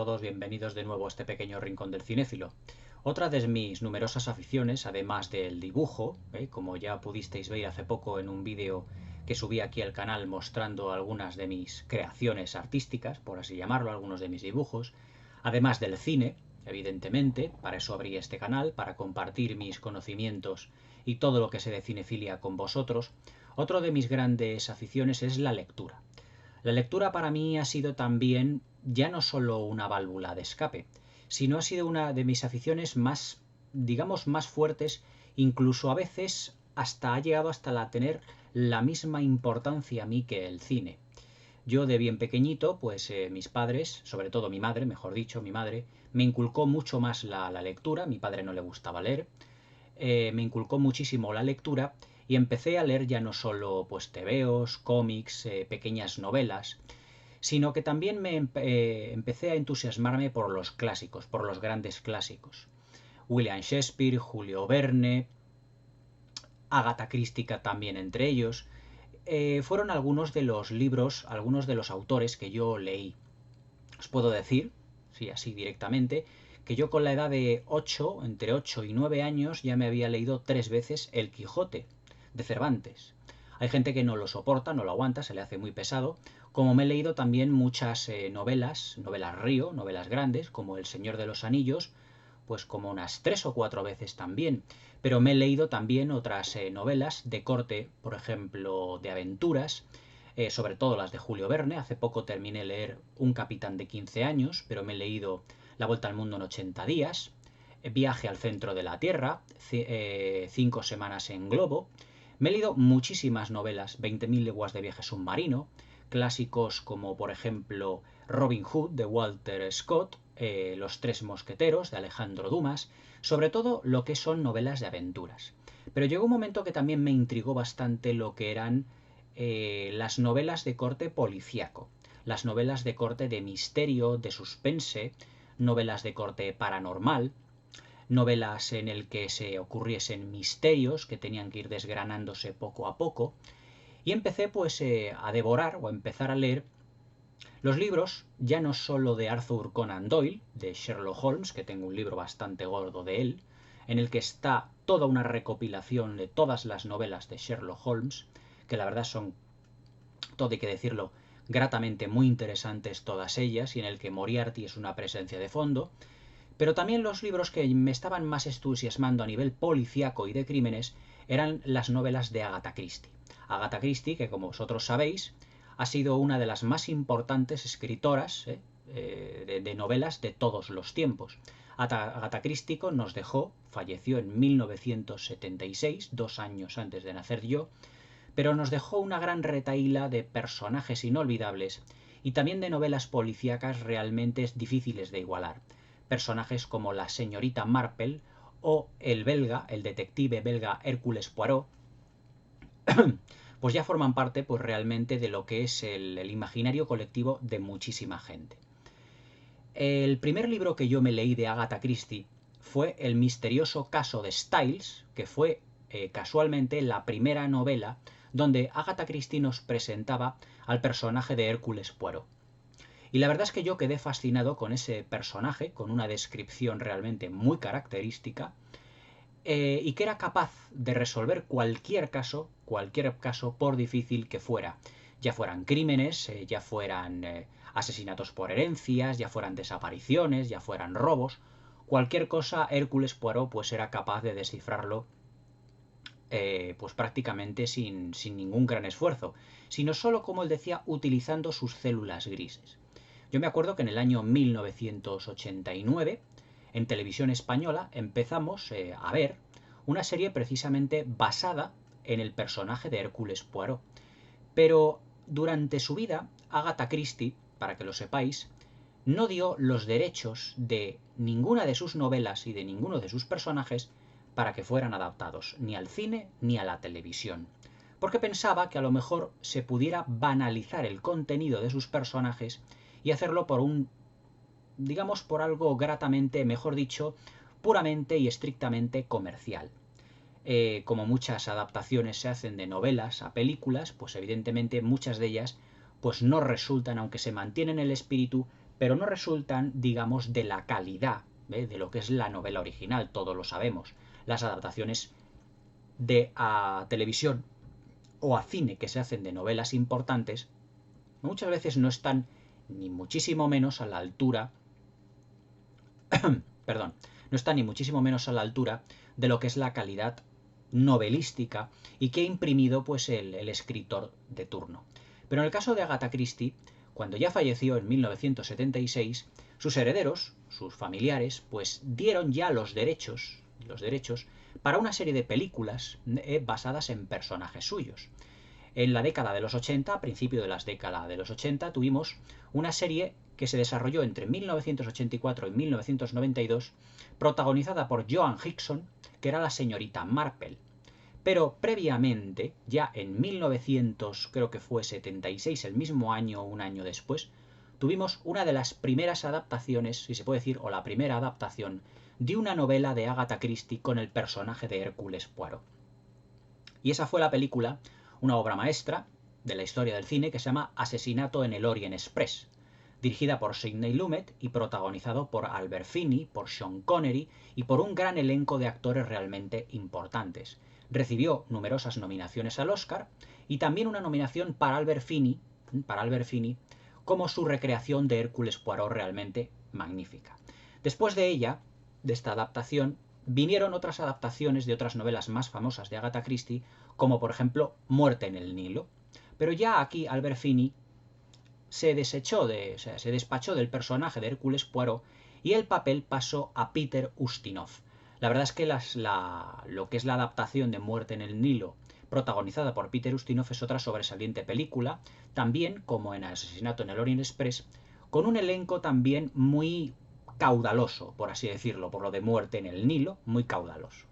todos, bienvenidos de nuevo a este pequeño rincón del cinéfilo. Otra de mis numerosas aficiones, además del dibujo, como ya pudisteis ver hace poco en un vídeo que subí aquí al canal mostrando algunas de mis creaciones artísticas, por así llamarlo, algunos de mis dibujos, además del cine, evidentemente, para eso abrí este canal, para compartir mis conocimientos y todo lo que sé de cinefilia con vosotros. Otro de mis grandes aficiones es la lectura. La lectura para mí ha sido también ya no solo una válvula de escape, sino ha sido una de mis aficiones más, digamos, más fuertes, incluso a veces hasta ha llegado hasta tener la misma importancia a mí que el cine. Yo de bien pequeñito, pues mis padres, sobre todo mi madre, mejor dicho, mi madre, me inculcó mucho más la lectura. Mi padre no le gustaba leer, me inculcó muchísimo la lectura y empecé a leer ya no solo pues tebeos, cómics, pequeñas novelas, sino que también empecé a entusiasmarme por los clásicos, por los grandes clásicos. William Shakespeare, Julio Verne, Agatha Christie también entre ellos, fueron algunos de los libros, algunos de los autores que yo leí. Os puedo decir, sí, así directamente, que yo con la edad de 8, entre 8 y 9 años, ya me había leído 3 veces El Quijote de Cervantes. Hay gente que no lo soporta, no lo aguanta, se le hace muy pesado, como me he leído también muchas novelas río, novelas grandes, como El Señor de los Anillos, pues como unas 3 o 4 veces también. Pero me he leído también otras novelas de corte, por ejemplo, de aventuras, sobre todo las de Julio Verne. Hace poco terminé de leer Un capitán de 15 años, pero me he leído La vuelta al mundo en 80 días, Viaje al centro de la Tierra, 5 semanas en globo. Me he leído muchísimas novelas, 20.000 leguas de viaje submarino, clásicos como por ejemplo Robin Hood de Walter Scott, Los tres mosqueteros de Alejandro Dumas, sobre todo lo que son novelas de aventuras. Pero llegó un momento que también me intrigó bastante lo que eran las novelas de corte policíaco, las novelas de corte de misterio, de suspense, novelas de corte paranormal, novelas en el que se ocurriesen misterios que tenían que ir desgranándose poco a poco, y empecé pues a devorar o a empezar a leer los libros, ya no solo de Arthur Conan Doyle, de Sherlock Holmes, que tengo un libro bastante gordo de él, en el que está toda una recopilación de todas las novelas de Sherlock Holmes, que la verdad son, todo hay que decirlo, gratamente muy interesantes todas ellas, y en el que Moriarty es una presencia de fondo, pero también los libros que me estaban más entusiasmando a nivel policíaco y de crímenes eran las novelas de Agatha Christie. Agatha Christie, que como vosotros sabéis, ha sido una de las más importantes escritoras de novelas de todos los tiempos. Agatha Christie nos dejó, falleció en 1976, 2 años antes de nacer yo, pero nos dejó una gran retahíla de personajes inolvidables y también de novelas policíacas realmente difíciles de igualar. Personajes como la señorita Marple o el belga, el detective belga Hércules Poirot, pues ya forman parte pues realmente de lo que es el imaginario colectivo de muchísima gente. El primer libro que yo me leí de Agatha Christie fue El misterioso caso de Styles, que fue casualmente la primera novela donde Agatha Christie nos presentaba al personaje de Hércules Poirot. Y la verdad es que yo quedé fascinado con ese personaje, con una descripción realmente muy característica, y que era capaz de resolver cualquier caso por difícil que fuera. Ya fueran crímenes, ya fueran asesinatos por herencias, ya fueran desapariciones, ya fueran robos, cualquier cosa Hércules Poirot pues era capaz de descifrarlo pues prácticamente sin ningún gran esfuerzo, sino solo, como él decía, utilizando sus células grises. Yo me acuerdo que en el año 1989, en televisión española, empezamos a ver una serie precisamente basada en el personaje de Hércules Poirot. Pero durante su vida, Agatha Christie, para que lo sepáis, no dio los derechos de ninguna de sus novelas y de ninguno de sus personajes para que fueran adaptados, ni al cine ni a la televisión, porque pensaba que a lo mejor se pudiera banalizar el contenido de sus personajes y hacerlo por digamos, por algo gratamente, mejor dicho, puramente y estrictamente comercial. Como muchas adaptaciones se hacen de novelas a películas, pues evidentemente muchas de ellas pues no resultan, aunque se mantienen el espíritu, pero no resultan, digamos, de la calidad de lo que es la novela original, todos lo sabemos. Las adaptaciones a televisión o a cine que se hacen de novelas importantes muchas veces no están ni muchísimo menos a la altura perdón, no está ni muchísimo menos a la altura de lo que es la calidad novelística y que ha imprimido pues el escritor de turno. Pero en el caso de Agatha Christie, cuando ya falleció en 1976, sus herederos, sus familiares, pues dieron ya los derechos para una serie de películas basadas en personajes suyos. En la década de los 80, a principio de las décadas de los 80, tuvimos una serie que se desarrolló entre 1984 y 1992, protagonizada por Joan Hickson, que era la señorita Marple. Pero previamente, ya en 1900, creo que fue 76, el mismo año o un año después, tuvimos una de las primeras adaptaciones, si se puede decir, o la primera adaptación, de una novela de Agatha Christie con el personaje de Hércules Poirot. Y esa fue la película, una obra maestra de la historia del cine que se llama Asesinato en el Orient Express, dirigida por Sidney Lumet y protagonizado por Albert Finney, por Sean Connery y por un gran elenco de actores realmente importantes. Recibió numerosas nominaciones al Oscar y también una nominación para Albert Finney como su recreación de Hércules Poirot realmente magnífica. Después de ella, de esta adaptación, vinieron otras adaptaciones de otras novelas más famosas de Agatha Christie, como por ejemplo Muerte en el Nilo. Pero ya aquí Albert Finney se despachó del personaje de Hércules Poirot y el papel pasó a Peter Ustinov. La verdad es que lo que es la adaptación de Muerte en el Nilo, protagonizada por Peter Ustinov, es otra sobresaliente película, también como en Asesinato en el Orient Express, con un elenco también muy caudaloso, por así decirlo, por lo de Muerte en el Nilo, muy caudaloso.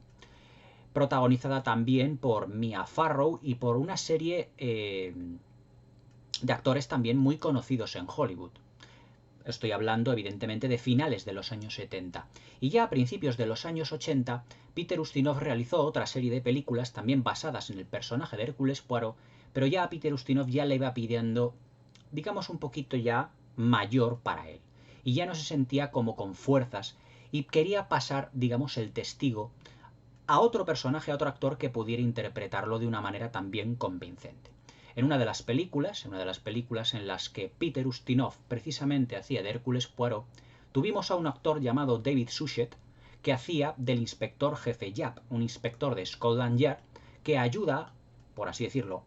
Protagonizada también por Mia Farrow y por una serie de actores también muy conocidos en Hollywood. Estoy hablando evidentemente de finales de los años 70. Y ya a principios de los años 80, Peter Ustinov realizó otra serie de películas también basadas en el personaje de Hércules Poirot, pero ya a Peter Ustinov ya le iba pidiendo, digamos, un poquito ya mayor para él. Y ya no se sentía como con fuerzas y quería pasar, digamos, el testigo a otro personaje, a otro actor que pudiera interpretarlo de una manera también convincente. En una de las películas en las que Peter Ustinov precisamente hacía de Hércules Poirot, tuvimos a un actor llamado David Suchet que hacía del inspector jefe Japp, un inspector de Scotland Yard que ayuda, por así decirlo,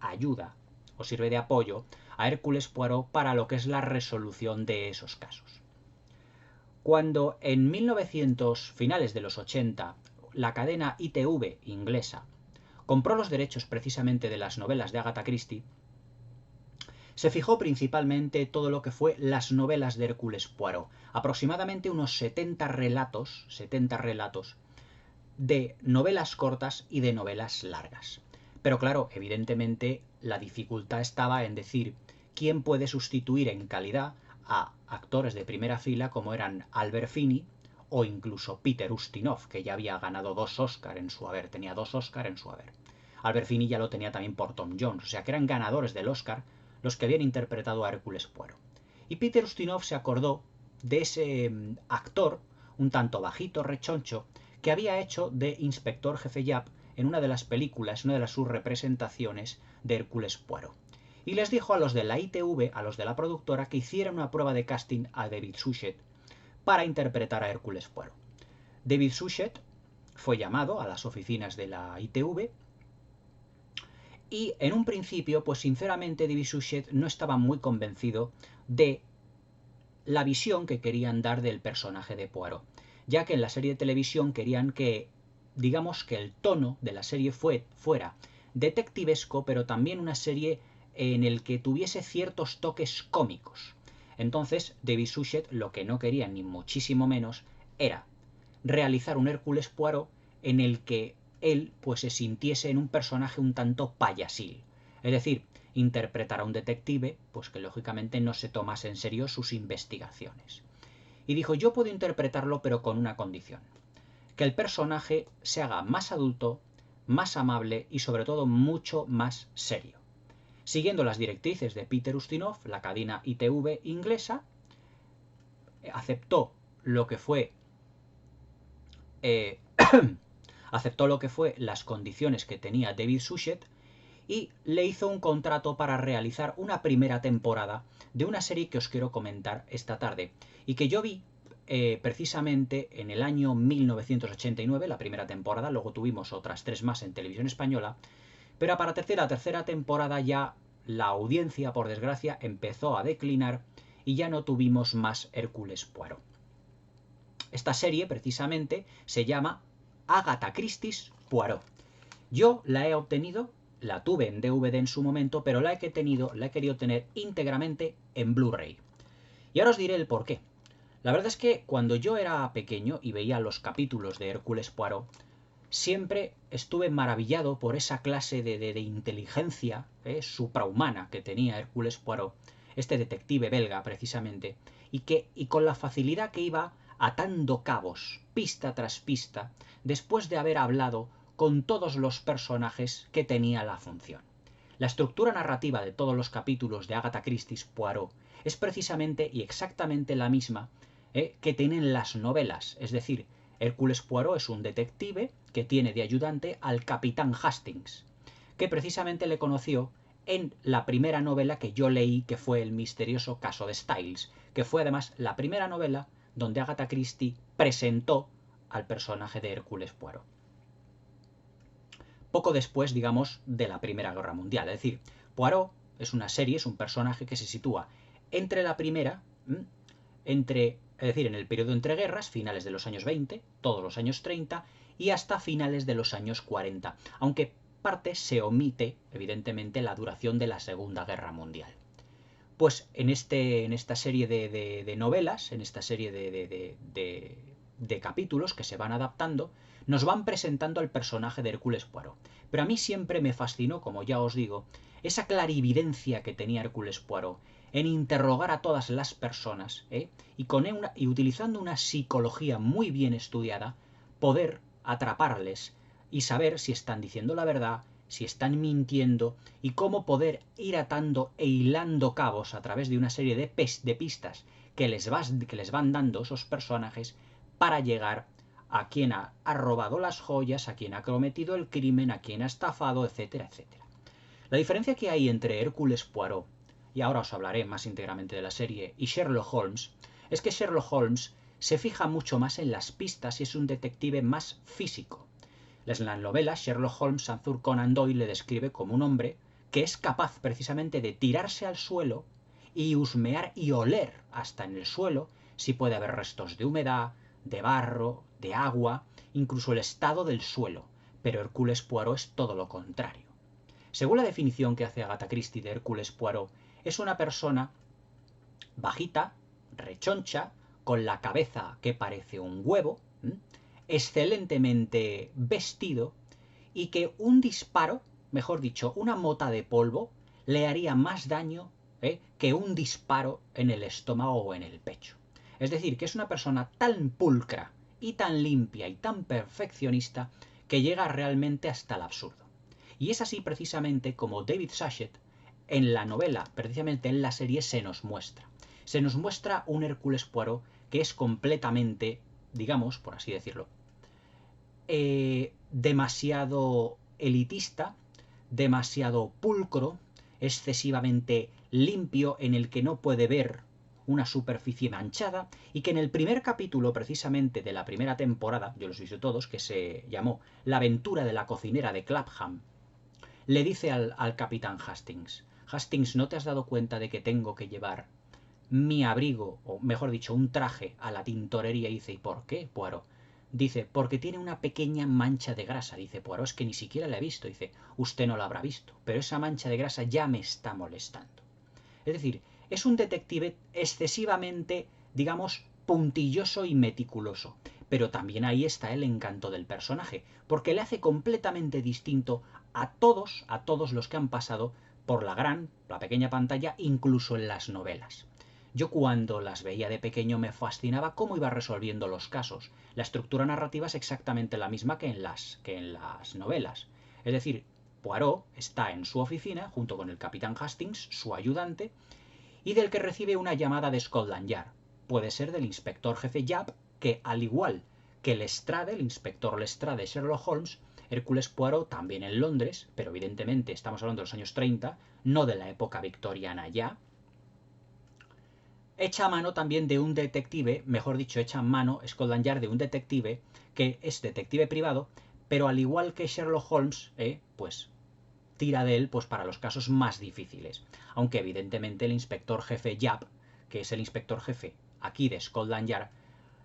o sirve de apoyo a Hércules Poirot para lo que es la resolución de esos casos. Cuando en 1900, finales de los 80, la cadena ITV inglesa compró los derechos precisamente de las novelas de Agatha Christie, se fijó principalmente todo lo que fue las novelas de Hércules Poirot, aproximadamente unos 70 relatos de novelas cortas y de novelas largas. Pero claro, evidentemente la dificultad estaba en decir quién puede sustituir en calidad a actores de primera fila como eran Albert Finney o incluso Peter Ustinov, que ya había ganado 2 Oscar en su haber, tenía 2 Oscar en su haber. Albert Finney ya lo tenía también por Tom Jones, o sea que eran ganadores del Oscar los que habían interpretado a Hércules Poirot. Y Peter Ustinov se acordó de ese actor, un tanto bajito, rechoncho, que había hecho de inspector jefe Japp en una de las películas, una de sus representaciones de Hércules Poirot. Y les dijo a los de la ITV, a los de la productora, que hicieran una prueba de casting a David Suchet para interpretar a Hércules Poirot. David Suchet fue llamado a las oficinas de la ITV y en un principio, pues sinceramente David Suchet no estaba muy convencido de la visión que querían dar del personaje de Poirot, ya que en la serie de televisión querían que, digamos, que el tono de la serie fuera detectivesco, pero también una serie en el que tuviese ciertos toques cómicos. Entonces, David Suchet lo que no quería, ni muchísimo menos, era realizar un Hércules Poirot en el que él pues se sintiese en un personaje un tanto payasil. Es decir, interpretar a un detective pues que lógicamente no se tomase en serio sus investigaciones. Y dijo, yo puedo interpretarlo pero con una condición, que el personaje se haga más adulto, más amable y sobre todo mucho más serio. Siguiendo las directrices de Peter Ustinov, la cadena ITV inglesa, aceptó lo que fue eh, aceptó lo que fue las condiciones que tenía David Suchet y le hizo un contrato para realizar una primera temporada de una serie que os quiero comentar esta tarde y que yo vi precisamente en el año 1989, la primera temporada. Luego tuvimos otras 3 más en televisión española, pero a partir de la tercera temporada ya la audiencia, por desgracia, empezó a declinar y ya no tuvimos más Hércules Poirot. Esta serie precisamente se llama Agatha Christie's Poirot. Yo la he obtenido, la tuve en DVD en su momento, pero la he querido tener íntegramente en Blu-ray. Y ahora os diré el porqué. La verdad es que cuando yo era pequeño y veía los capítulos de Hércules Poirot, siempre estuve maravillado por esa clase de inteligencia suprahumana que tenía Hércules Poirot, este detective belga precisamente, y con la facilidad que iba atando cabos, pista tras pista, después de haber hablado con todos los personajes que tenía la función. La estructura narrativa de todos los capítulos de Agatha Christie's Poirot es precisamente y exactamente la misma que tienen las novelas, es decir, Hércules Poirot es un detective que tiene de ayudante al capitán Hastings, que precisamente le conoció en la primera novela que yo leí, que fue El misterioso caso de Styles, que fue además la primera novela donde Agatha Christie presentó al personaje de Hércules Poirot. Poco después, digamos, de la Primera Guerra Mundial. Es decir, Poirot es una serie, es un personaje que se sitúa entre la primera, es decir, en el periodo entre guerras, finales de los años 20, todos los años 30 y hasta finales de los años 40, aunque parte se omite, evidentemente, la duración de la Segunda Guerra Mundial. Pues en esta serie de novelas, en esta serie de capítulos que se van adaptando, nos van presentando al personaje de Hércules Poirot. Pero a mí siempre me fascinó, como ya os digo, esa clarividencia que tenía Hércules Poirot en interrogar a todas las personas y utilizando una psicología muy bien estudiada, poder atraparles y saber si están diciendo la verdad, si están mintiendo y cómo poder ir atando e hilando cabos a través de una serie de pistas que les van dando esos personajes para llegar a quien ha robado las joyas, a quien ha cometido el crimen, a quien ha estafado, etcétera, etcétera. La diferencia que hay entre Hércules Poirot, y ahora os hablaré más íntegramente de la serie, y Sherlock Holmes, es que Sherlock Holmes se fija mucho más en las pistas y es un detective más físico. En la novela, Sherlock Holmes, Arthur Conan Doyle le describe como un hombre que es capaz precisamente de tirarse al suelo y husmear y oler hasta en el suelo si puede haber restos de humedad, de barro, de agua, incluso el estado del suelo. Pero Hércules Poirot es todo lo contrario. Según la definición que hace Agatha Christie de Hércules Poirot, es una persona bajita, rechoncha, con la cabeza que parece un huevo, excelentemente vestido y que un disparo, mejor dicho, una mota de polvo, le haría más daño que un disparo en el estómago o en el pecho. Es decir, que es una persona tan pulcra y tan limpia y tan perfeccionista que llega realmente hasta el absurdo. Y es así precisamente como David Suchet en la novela, precisamente en la serie, se nos muestra. Se nos muestra un Hércules Poirot que es completamente, digamos, por así decirlo, demasiado elitista, demasiado pulcro, excesivamente limpio, en el que no puede ver una superficie manchada, y que en el primer capítulo precisamente de la primera temporada, yo los he visto todos, que se llamó La aventura de la cocinera de Clapham, le dice al capitán Hastings: Hastings, ¿no te has dado cuenta de que tengo que llevar mi abrigo, o mejor dicho, un traje a la tintorería? Y dice, ¿y por qué, Poirot? Dice, porque tiene una pequeña mancha de grasa. Dice, Poirot, es que ni siquiera la he visto. Dice, usted no la habrá visto, pero esa mancha de grasa ya me está molestando. Es decir, es un detective excesivamente, digamos, puntilloso y meticuloso. Pero también ahí está el encanto del personaje, porque le hace completamente distinto a todos los que han pasado por la pequeña pantalla, incluso en las novelas. Yo cuando las veía de pequeño me fascinaba cómo iba resolviendo los casos. La estructura narrativa es exactamente la misma que en las novelas. Es decir, Poirot está en su oficina junto con el capitán Hastings, su ayudante, y del que recibe una llamada de Scotland Yard. puede ser del inspector jefe Japp, que al igual que Lestrade, el inspector Lestrade de Sherlock Holmes, Hércules Poirot también en Londres, pero evidentemente estamos hablando de los años 30, no de la época victoriana ya, echa mano también de un detective, mejor dicho, echa mano Scotland Yard de un detective que es detective privado, pero al igual que Sherlock Holmes, pues tira de él pues para los casos más difíciles. Aunque evidentemente el inspector jefe Japp, que es el inspector jefe aquí de Scotland Yard,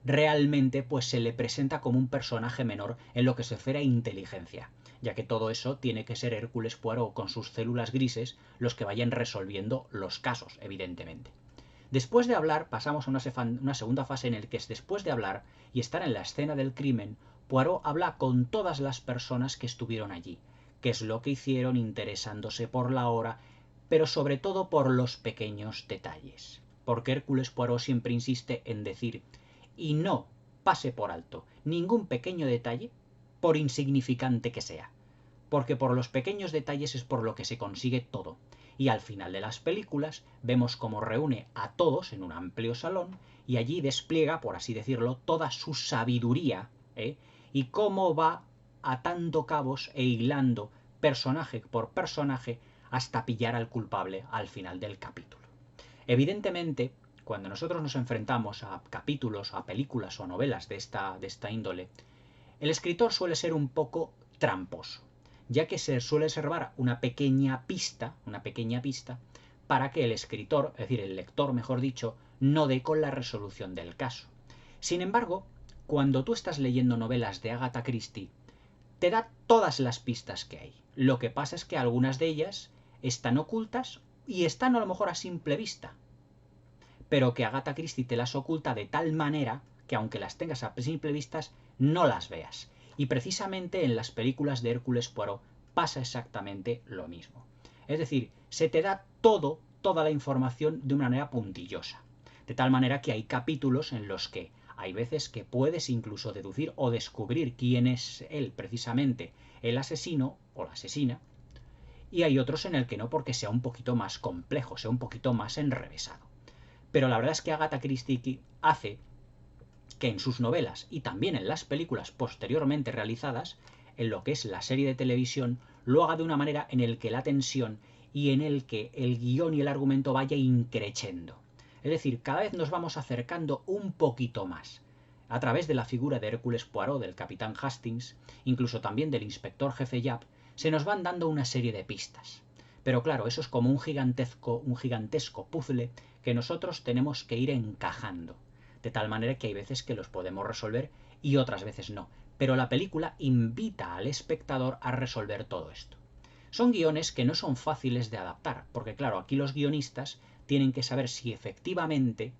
realmente pues se le presenta como un personaje menor en lo que se refiere a inteligencia, ya que todo eso tiene que ser Hércules Poirot con sus células grises los que vayan resolviendo los casos, evidentemente. Después de hablar, pasamos a una segunda fase en la que es después de hablar y estar en la escena del crimen, Poirot habla con todas las personas que estuvieron allí, qué es lo que hicieron, interesándose por la hora, pero sobre todo por los pequeños detalles. Porque Hércules Poirot siempre insiste en decir, y no pase por alto ningún pequeño detalle, por insignificante que sea. Porque por los pequeños detalles es por lo que se consigue todo. Y al final de las películas vemos cómo reúne a todos en un amplio salón y allí despliega, por así decirlo, toda su sabiduría, y cómo va atando cabos e hilando personaje por personaje hasta pillar al culpable al final del capítulo. Evidentemente, cuando nosotros nos enfrentamos a capítulos, a películas o a novelas de esta índole, el escritor suele ser un poco tramposo, ya que se suele reservar una pequeña pista para que el escritor, es decir, el lector, mejor dicho, no dé con la resolución del caso. Sin embargo, cuando tú estás leyendo novelas de Agatha Christie, te da todas las pistas que hay. Lo que pasa es que algunas de ellas están ocultas y están a lo mejor a simple vista, pero que Agatha Christie te las oculta de tal manera que aunque las tengas a simple vista, no las veas. Y precisamente en las películas de Hércules Poirot pasa exactamente lo mismo. Es decir, se te da toda la información de una manera puntillosa. De tal manera que hay capítulos en los que hay veces que puedes incluso deducir o descubrir quién es él, precisamente el asesino o la asesina, y hay otros en el que no, porque sea un poquito más complejo, sea un poquito más enrevesado. Pero la verdad es que Agatha Christie hace que en sus novelas y también en las películas posteriormente realizadas, en lo que es la serie de televisión, lo haga de una manera en el que la tensión y en el que el guión y el argumento vaya increciendo. Es decir, cada vez nos vamos acercando un poquito más. A través de la figura de Hércules Poirot, del capitán Hastings, incluso también del inspector jefe Japp, se nos van dando una serie de pistas. Pero claro, eso es como un gigantesco puzzle que nosotros tenemos que ir encajando. De tal manera que hay veces que los podemos resolver y otras veces no. Pero la película invita al espectador a resolver todo esto. Son guiones que no son fáciles de adaptar, porque claro, aquí los guionistas tienen que saber si efectivamente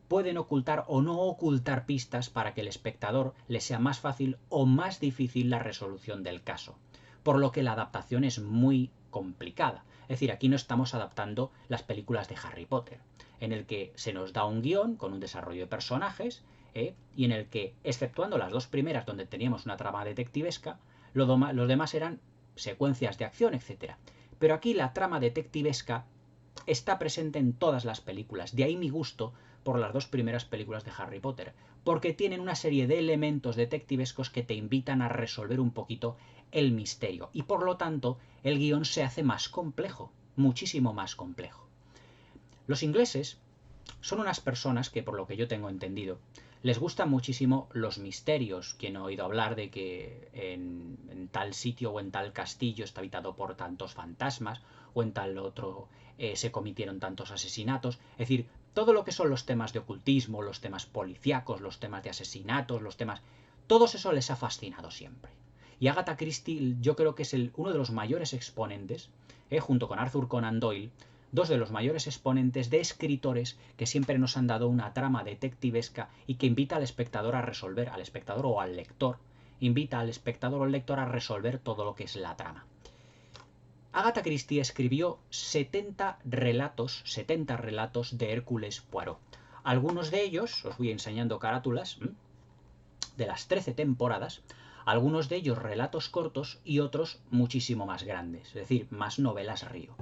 pueden ocultar o no ocultar pistas para que el espectador le sea más fácil o más difícil la resolución del caso. Por lo que la adaptación es muy complicada. Es decir, aquí no estamos adaptando las películas de Harry Potter, en el que se nos da un guión con un desarrollo de personajes, y en el que, exceptuando las dos primeras donde teníamos una trama detectivesca, los demás eran secuencias de acción, etc. Pero aquí la trama detectivesca está presente en todas las películas. De ahí mi gusto por las dos primeras películas de Harry Potter, porque tienen una serie de elementos detectivescos que te invitan a resolver un poquito el misterio, y por lo tanto el guión se hace más complejo, muchísimo más complejo. Los ingleses son unas personas que, por lo que yo tengo entendido, les gustan muchísimo los misterios. Quien ha oído hablar de que en tal sitio o en tal castillo está habitado por tantos fantasmas, o en tal otro se cometieron tantos asesinatos. Es decir, todo lo que son los temas de ocultismo, los temas policíacos, los temas de asesinatos, los temas... Todo eso les ha fascinado siempre. Y Agatha Christie yo creo que es uno de los mayores exponentes, junto con Arthur Conan Doyle, dos de los mayores exponentes de escritores que siempre nos han dado una trama detectivesca y que invita al espectador a resolver, al espectador o al lector, invita al espectador o al lector a resolver todo lo que es la trama. Agatha Christie escribió 70 relatos de Hércules Poirot. Algunos de ellos, os voy enseñando carátulas, de las 13 temporadas, algunos de ellos relatos cortos y otros muchísimo más grandes, es decir, más novelas río.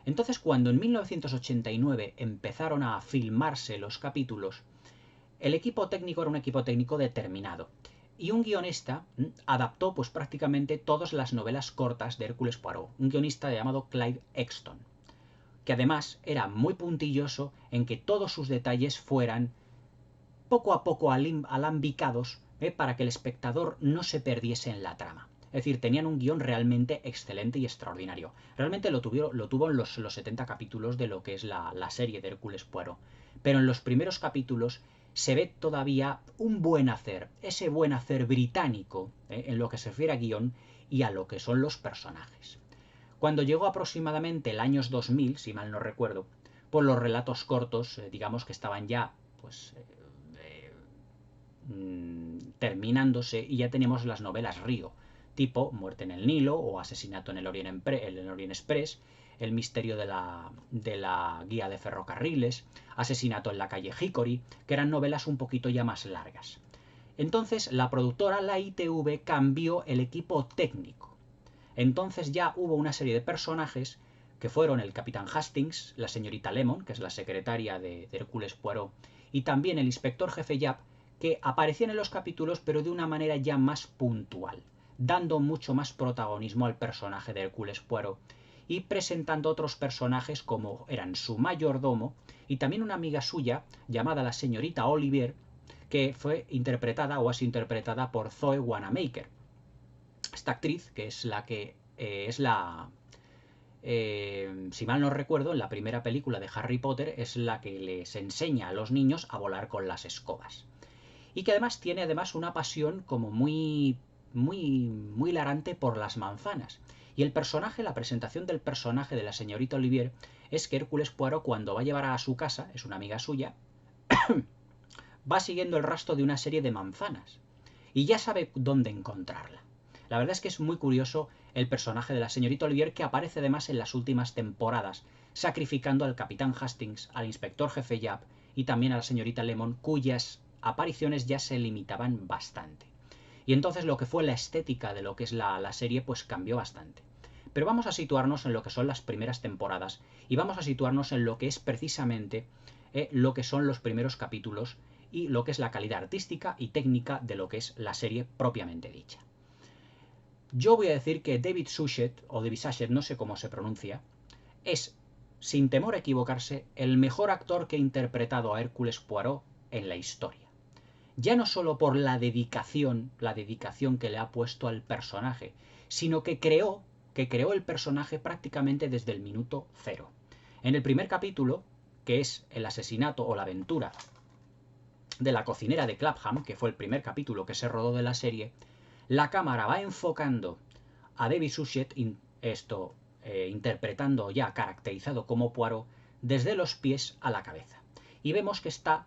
Entonces, cuando en 1989 empezaron a filmarse los capítulos, el equipo técnico era un equipo técnico determinado. Y un guionista adaptó pues prácticamente todas las novelas cortas de Hércules Poirot. Un guionista llamado Clive Exton, que además era muy puntilloso en que todos sus detalles fueran poco a poco alambicados para que el espectador no se perdiese en la trama. Es decir, tenían un guión realmente excelente y extraordinario. Realmente lo tuvo en los 70 capítulos de lo que es la serie de Hércules Poirot. Pero en los primeros capítulos se ve todavía un buen hacer, ese buen hacer británico, en lo que se refiere a guión y a lo que son los personajes. Cuando llegó aproximadamente el año 2000, si mal no recuerdo, pues los relatos cortos, digamos que estaban ya pues terminándose y ya tenemos las novelas Río, tipo Muerte en el Nilo o Asesinato en el Orient Express, El misterio de la guía de ferrocarriles, Asesinato en la calle Hickory, que eran novelas un poquito ya más largas. Entonces la productora, la ITV, cambió el equipo técnico. Entonces ya hubo una serie de personajes que fueron el Capitán Hastings, la señorita Lemon, que es la secretaria de Hércules Poirot, y también el inspector jefe Japp, que aparecían en los capítulos pero de una manera ya más puntual, dando mucho más protagonismo al personaje de Hércules Poirot y presentando otros personajes como eran su mayordomo y también una amiga suya llamada la señorita Olivier, que fue interpretada o ha sido interpretada por Zoe Wanamaker. Esta actriz, que es la que si mal no recuerdo, en la primera película de Harry Potter es la que les enseña a los niños a volar con las escobas. Y que además tiene una pasión como muy hilarante por las manzanas. Y el personaje, la presentación del personaje de la señorita Olivier es que Hércules Poirot, cuando va a llevar a su casa, es una amiga suya, va siguiendo el rastro de una serie de manzanas y ya sabe dónde encontrarla. La verdad es que es muy curioso el personaje de la señorita Olivier, que aparece además en las últimas temporadas, sacrificando al capitán Hastings, al inspector jefe Japp y también a la señorita Lemon, cuyas apariciones ya se limitaban bastante. Y entonces lo que fue la estética de lo que es la serie pues cambió bastante. Pero vamos a situarnos en lo que son las primeras temporadas y vamos a situarnos en lo que es precisamente lo que son los primeros capítulos y lo que es la calidad artística y técnica de lo que es la serie propiamente dicha. Yo voy a decir que David Suchet, o David Suchet, no sé cómo se pronuncia, es, sin temor a equivocarse, el mejor actor que ha interpretado a Hércules Poirot en la historia. Ya no solo por la dedicación que le ha puesto al personaje, sino que creó el personaje prácticamente desde el minuto cero. En el primer capítulo, que es el asesinato o la aventura de la cocinera de Clapham, que fue el primer capítulo que se rodó de la serie, la cámara va enfocando a David Suchet, interpretando ya caracterizado como Poirot, desde los pies a la cabeza. Y vemos que está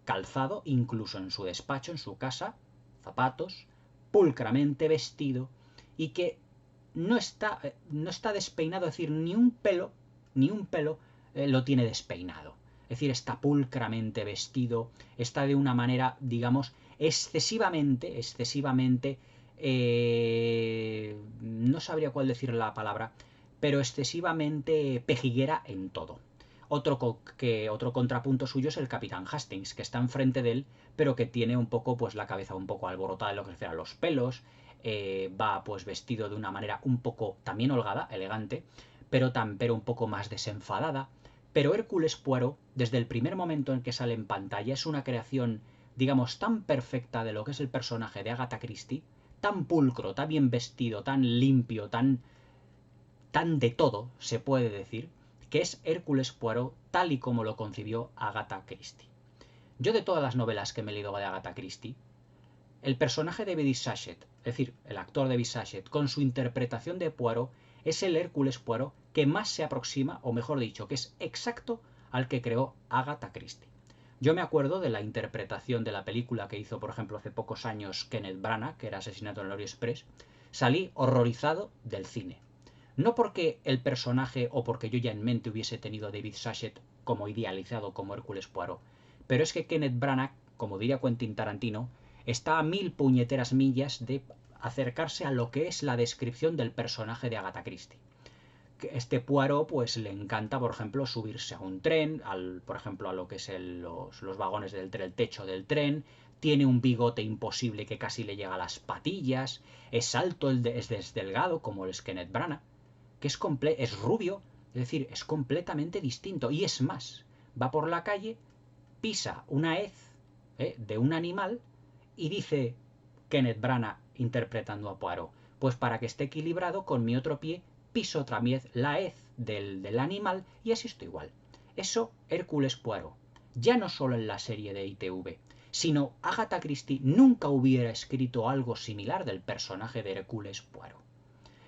calzado, incluso en su despacho, en su casa, zapatos, pulcramente vestido, y que no está despeinado, es decir, ni un pelo lo tiene despeinado. Es decir, está pulcramente vestido, está de una manera, digamos, excesivamente, no sabría cuál decir la palabra, pero excesivamente pejiguera en todo. Otro contrapunto suyo es el capitán Hastings, que está enfrente de él, pero que tiene un poco pues la cabeza un poco alborotada en lo que se refiere a los pelos, va pues vestido de una manera un poco también holgada, elegante, pero un poco más desenfadada. Pero Hércules Poirot, desde el primer momento en que sale en pantalla, es una creación, digamos, tan perfecta de lo que es el personaje de Agatha Christie, tan pulcro, tan bien vestido, tan limpio, tan de todo, se puede decir, que es Hércules Poirot tal y como lo concibió Agatha Christie. Yo, de todas las novelas que me he leído de Agatha Christie, el personaje de David Suchet, es decir, el actor David Suchet, con su interpretación de Poirot, es el Hércules Poirot que más se aproxima, o mejor dicho, que es exacto al que creó Agatha Christie. Yo me acuerdo de la interpretación de la película que hizo, por ejemplo, hace pocos años Kenneth Branagh, que era Asesinato en el Orient Express. Salí horrorizado del cine. No porque el personaje o porque yo ya en mente hubiese tenido a David Suchet como idealizado como Hércules Poirot, pero es que Kenneth Branagh, como diría Quentin Tarantino, está a 1000 puñeteras millas de acercarse a lo que es la descripción del personaje de Agatha Christie. este Poirot pues le encanta, por ejemplo, subirse a un tren, por ejemplo, a lo que es los vagones del tren, el techo del tren. Tiene un bigote imposible que casi le llega a las patillas. Es alto, es delgado, como el Kenneth Branagh, que es rubio, es decir, es completamente distinto. Y es más, va por la calle, pisa una hez de un animal y dice Kenneth Branagh interpretando a Poirot: pues para que esté equilibrado, con mi otro pie piso otra vez la hez del animal y así estoy igual. Eso, Hércules Poirot. Ya no solo en la serie de ITV, sino Agatha Christie nunca hubiera escrito algo similar del personaje de Hércules Poirot.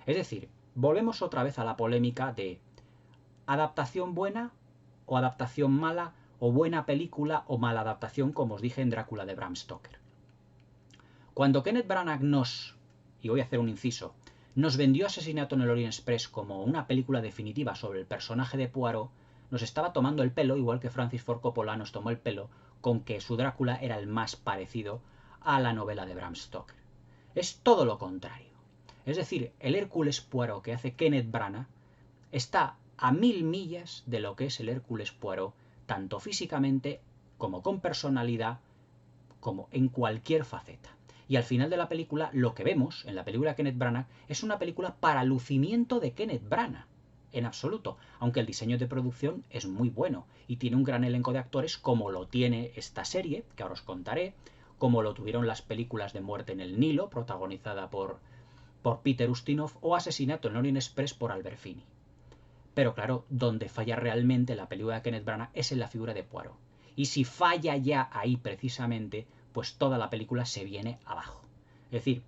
Es decir, volvemos otra vez a la polémica de adaptación buena o adaptación mala, o buena película o mala adaptación, como os dije en Drácula de Bram Stoker. Cuando Kenneth Branagh y voy a hacer un inciso, nos vendió Asesinato en el Orient Express como una película definitiva sobre el personaje de Poirot, nos estaba tomando el pelo, igual que Francis Ford Coppola nos tomó el pelo con que su Drácula era el más parecido a la novela de Bram Stoker. Es todo lo contrario. Es decir, el Hércules Poirot que hace Kenneth Branagh está a 1000 millas de lo que es el Hércules Poirot, tanto físicamente como con personalidad, como en cualquier faceta. Y al final de la película, lo que vemos en la película de Kenneth Branagh es una película para lucimiento de Kenneth Branagh, en absoluto, aunque el diseño de producción es muy bueno y tiene un gran elenco de actores, como lo tiene esta serie, que ahora os contaré, como lo tuvieron las películas de Muerte en el Nilo, protagonizada por Peter Ustinov, o Asesinato en el Orient Express por Albert Finney. Pero claro, donde falla realmente la película de Kenneth Branagh es en la figura de Poirot. Y si falla ya ahí precisamente, pues toda la película se viene abajo. Es decir,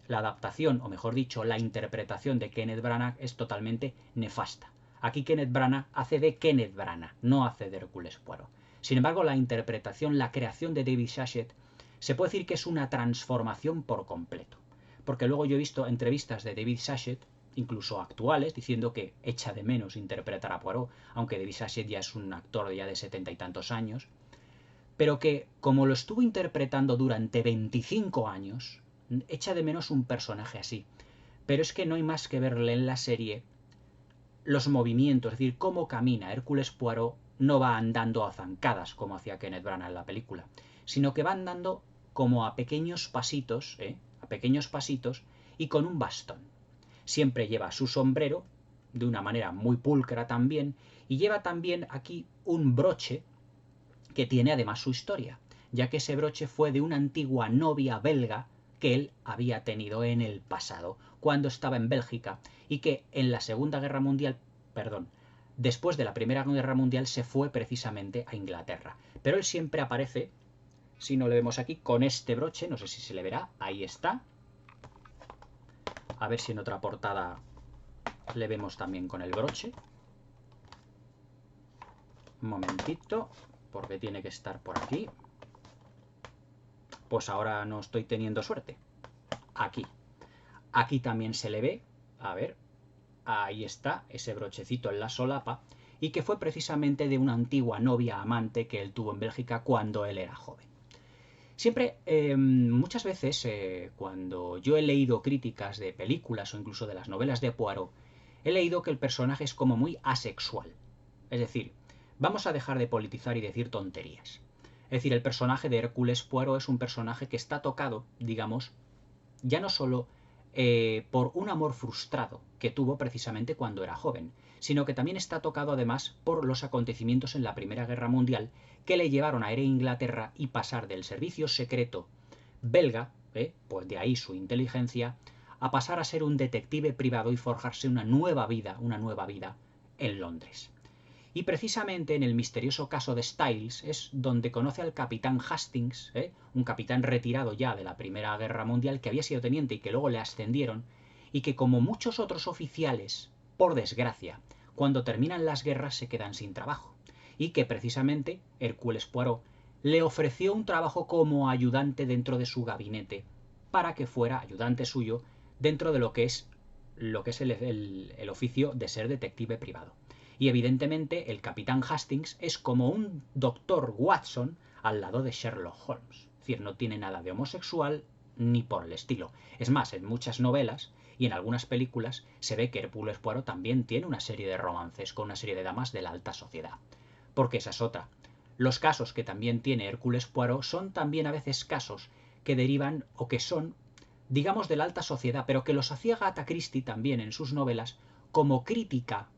la adaptación, o mejor dicho, la interpretación de Kenneth Branagh es totalmente nefasta. Aquí Kenneth Branagh hace de Kenneth Branagh, no hace de Hércules Poirot. Sin embargo, la interpretación, la creación de David Suchet, se puede decir que es una transformación por completo. Porque luego yo he visto entrevistas de David Suchet, incluso actuales, diciendo que echa de menos interpretar a Poirot, aunque David Suchet ya es un actor ya de 70 y tantos años, pero que, como lo estuvo interpretando durante 25 años, echa de menos un personaje así. Pero es que no hay más que verle en la serie los movimientos, es decir, cómo camina. Hércules Poirot no va andando a zancadas como hacía Kenneth Branagh en la película, sino que va andando como a pequeños pasitos, a pequeños pasitos, y con un bastón. Siempre lleva su sombrero, de una manera muy pulcra también, y lleva también aquí un broche que tiene además su historia, ya que ese broche fue de una antigua novia belga que él había tenido en el pasado, cuando estaba en Bélgica, y que en la Segunda Guerra Mundial, después de la Primera Guerra Mundial se fue precisamente a Inglaterra. Pero él siempre aparece, si no le vemos aquí, con este broche, no sé si se le verá, ahí está. A ver si en otra portada le vemos también con el broche. Un momentito, porque tiene que estar por aquí. Pues ahora no estoy teniendo suerte. Aquí. Aquí también se le ve, a ver, ahí está, ese brochecito en la solapa, y que fue precisamente de una antigua novia amante que él tuvo en Bélgica cuando él era joven. Siempre, muchas veces, cuando yo he leído críticas de películas o incluso de las novelas de Poirot, he leído que el personaje es como muy asexual. Es decir, vamos a dejar de politizar y decir tonterías. Es decir, el personaje de Hércules Poirot es un personaje que está tocado, digamos, ya no solo por un amor frustrado que tuvo precisamente cuando era joven, sino que también está tocado además por los acontecimientos en la Primera Guerra Mundial que le llevaron a ir a Inglaterra y pasar del servicio secreto belga, pues de ahí su inteligencia, a pasar a ser un detective privado y forjarse una nueva vida en Londres. Y precisamente en el misterioso caso de Styles es donde conoce al capitán Hastings, un capitán retirado ya de la Primera Guerra Mundial, que había sido teniente y que luego le ascendieron, y que, como muchos otros oficiales, por desgracia, cuando terminan las guerras se quedan sin trabajo. Y que precisamente Hércules Poirot le ofreció un trabajo como ayudante dentro de su gabinete, para que fuera ayudante suyo dentro de lo que es el oficio de ser detective privado. Y evidentemente el capitán Hastings es como un doctor Watson al lado de Sherlock Holmes. Es decir, no tiene nada de homosexual, ni por el estilo. Es más, en muchas novelas y en algunas películas se ve que Hércules Poirot también tiene una serie de romances con una serie de damas de la alta sociedad. Porque esa es otra. Los casos que también tiene Hércules Poirot son también a veces casos que derivan o que son, digamos, de la alta sociedad, pero que los hacía Agatha Christie también en sus novelas como crítica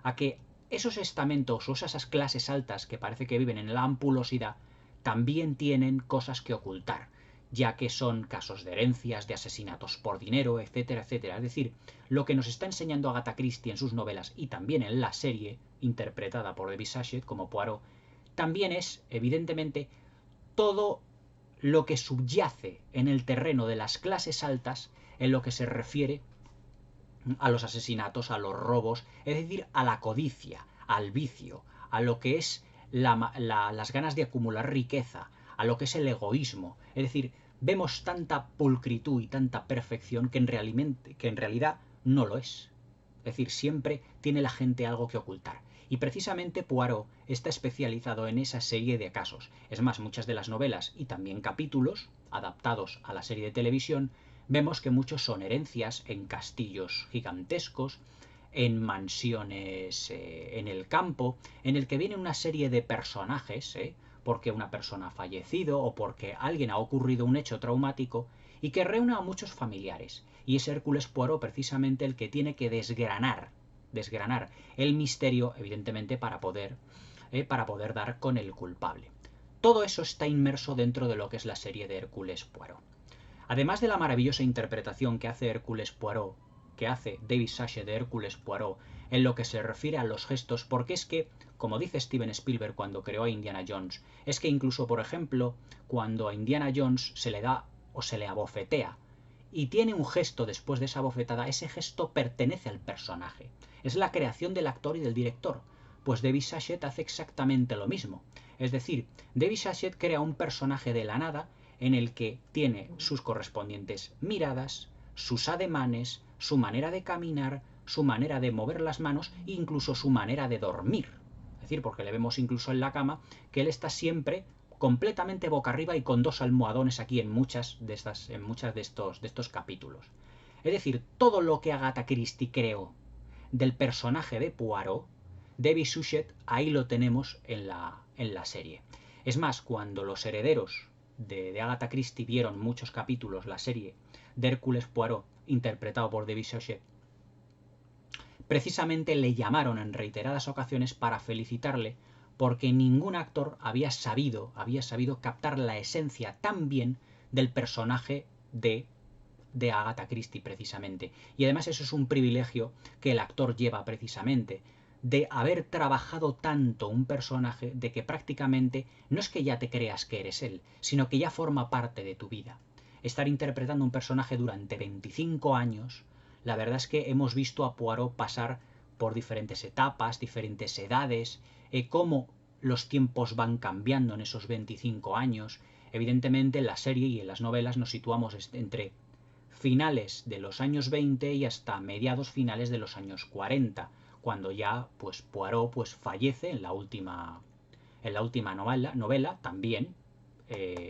a que esos estamentos o esas clases altas que parece que viven en la ampulosidad también tienen cosas que ocultar, ya que son casos de herencias, de asesinatos por dinero, etcétera, etcétera. Es decir, lo que nos está enseñando Agatha Christie en sus novelas y también en la serie interpretada por David Suchet como Poirot, también es, evidentemente, todo lo que subyace en el terreno de las clases altas en lo que se refiere a los asesinatos, a los robos, es decir, a la codicia, al vicio, a lo que es las ganas de acumular riqueza, a lo que es el egoísmo. Es decir, vemos tanta pulcritud y tanta perfección que en realidad no lo es. Es decir, siempre tiene la gente algo que ocultar. Y precisamente Poirot está especializado en esa serie de casos. Es más, muchas de las novelas y también capítulos adaptados a la serie de televisión vemos que muchos son herencias en castillos gigantescos, en mansiones en el campo, en el que viene una serie de personajes, porque una persona ha fallecido o porque a alguien ha ocurrido un hecho traumático, y que reúne a muchos familiares. Y es Hércules Poirot precisamente el que tiene que desgranar el misterio, evidentemente, para poder dar con el culpable. Todo eso está inmerso dentro de lo que es la serie de Hércules Poirot. Además de la maravillosa interpretación que hace Hércules Poirot, que hace David Suchet de Hércules Poirot, en lo que se refiere a los gestos, porque es que, como dice Steven Spielberg cuando creó a Indiana Jones, es que incluso, por ejemplo, cuando a Indiana Jones se le da o se le abofetea y tiene un gesto después de esa bofetada, ese gesto pertenece al personaje. Es la creación del actor y del director. Pues David Suchet hace exactamente lo mismo. Es decir, David Suchet crea un personaje de la nada en el que tiene sus correspondientes miradas, sus ademanes, su manera de caminar, su manera de mover las manos e incluso su manera de dormir. Es decir, porque le vemos incluso en la cama que él está siempre completamente boca arriba y con dos almohadones aquí en muchas de estos capítulos. Es decir, todo lo que Agatha Christie creó del personaje de Poirot, David Suchet, ahí lo tenemos en la serie. Es más, cuando los herederos de Agatha Christie vieron muchos capítulos la serie de Hércules Poirot, interpretado por David Suchet, precisamente le llamaron en reiteradas ocasiones para felicitarle porque ningún actor había sabido captar la esencia tan bien del personaje de Agatha Christie precisamente. Y además eso es un privilegio que el actor lleva precisamente, de haber trabajado tanto un personaje de que prácticamente no es que ya te creas que eres él, sino que ya forma parte de tu vida. Estar interpretando un personaje durante 25 años, la verdad es que hemos visto a Poirot pasar por diferentes etapas, diferentes edades, cómo los tiempos van cambiando en esos 25 años. Evidentemente en la serie y en las novelas nos situamos entre finales de los años 20 y hasta mediados finales de los años 40, cuando ya pues Poirot pues fallece en la última novela también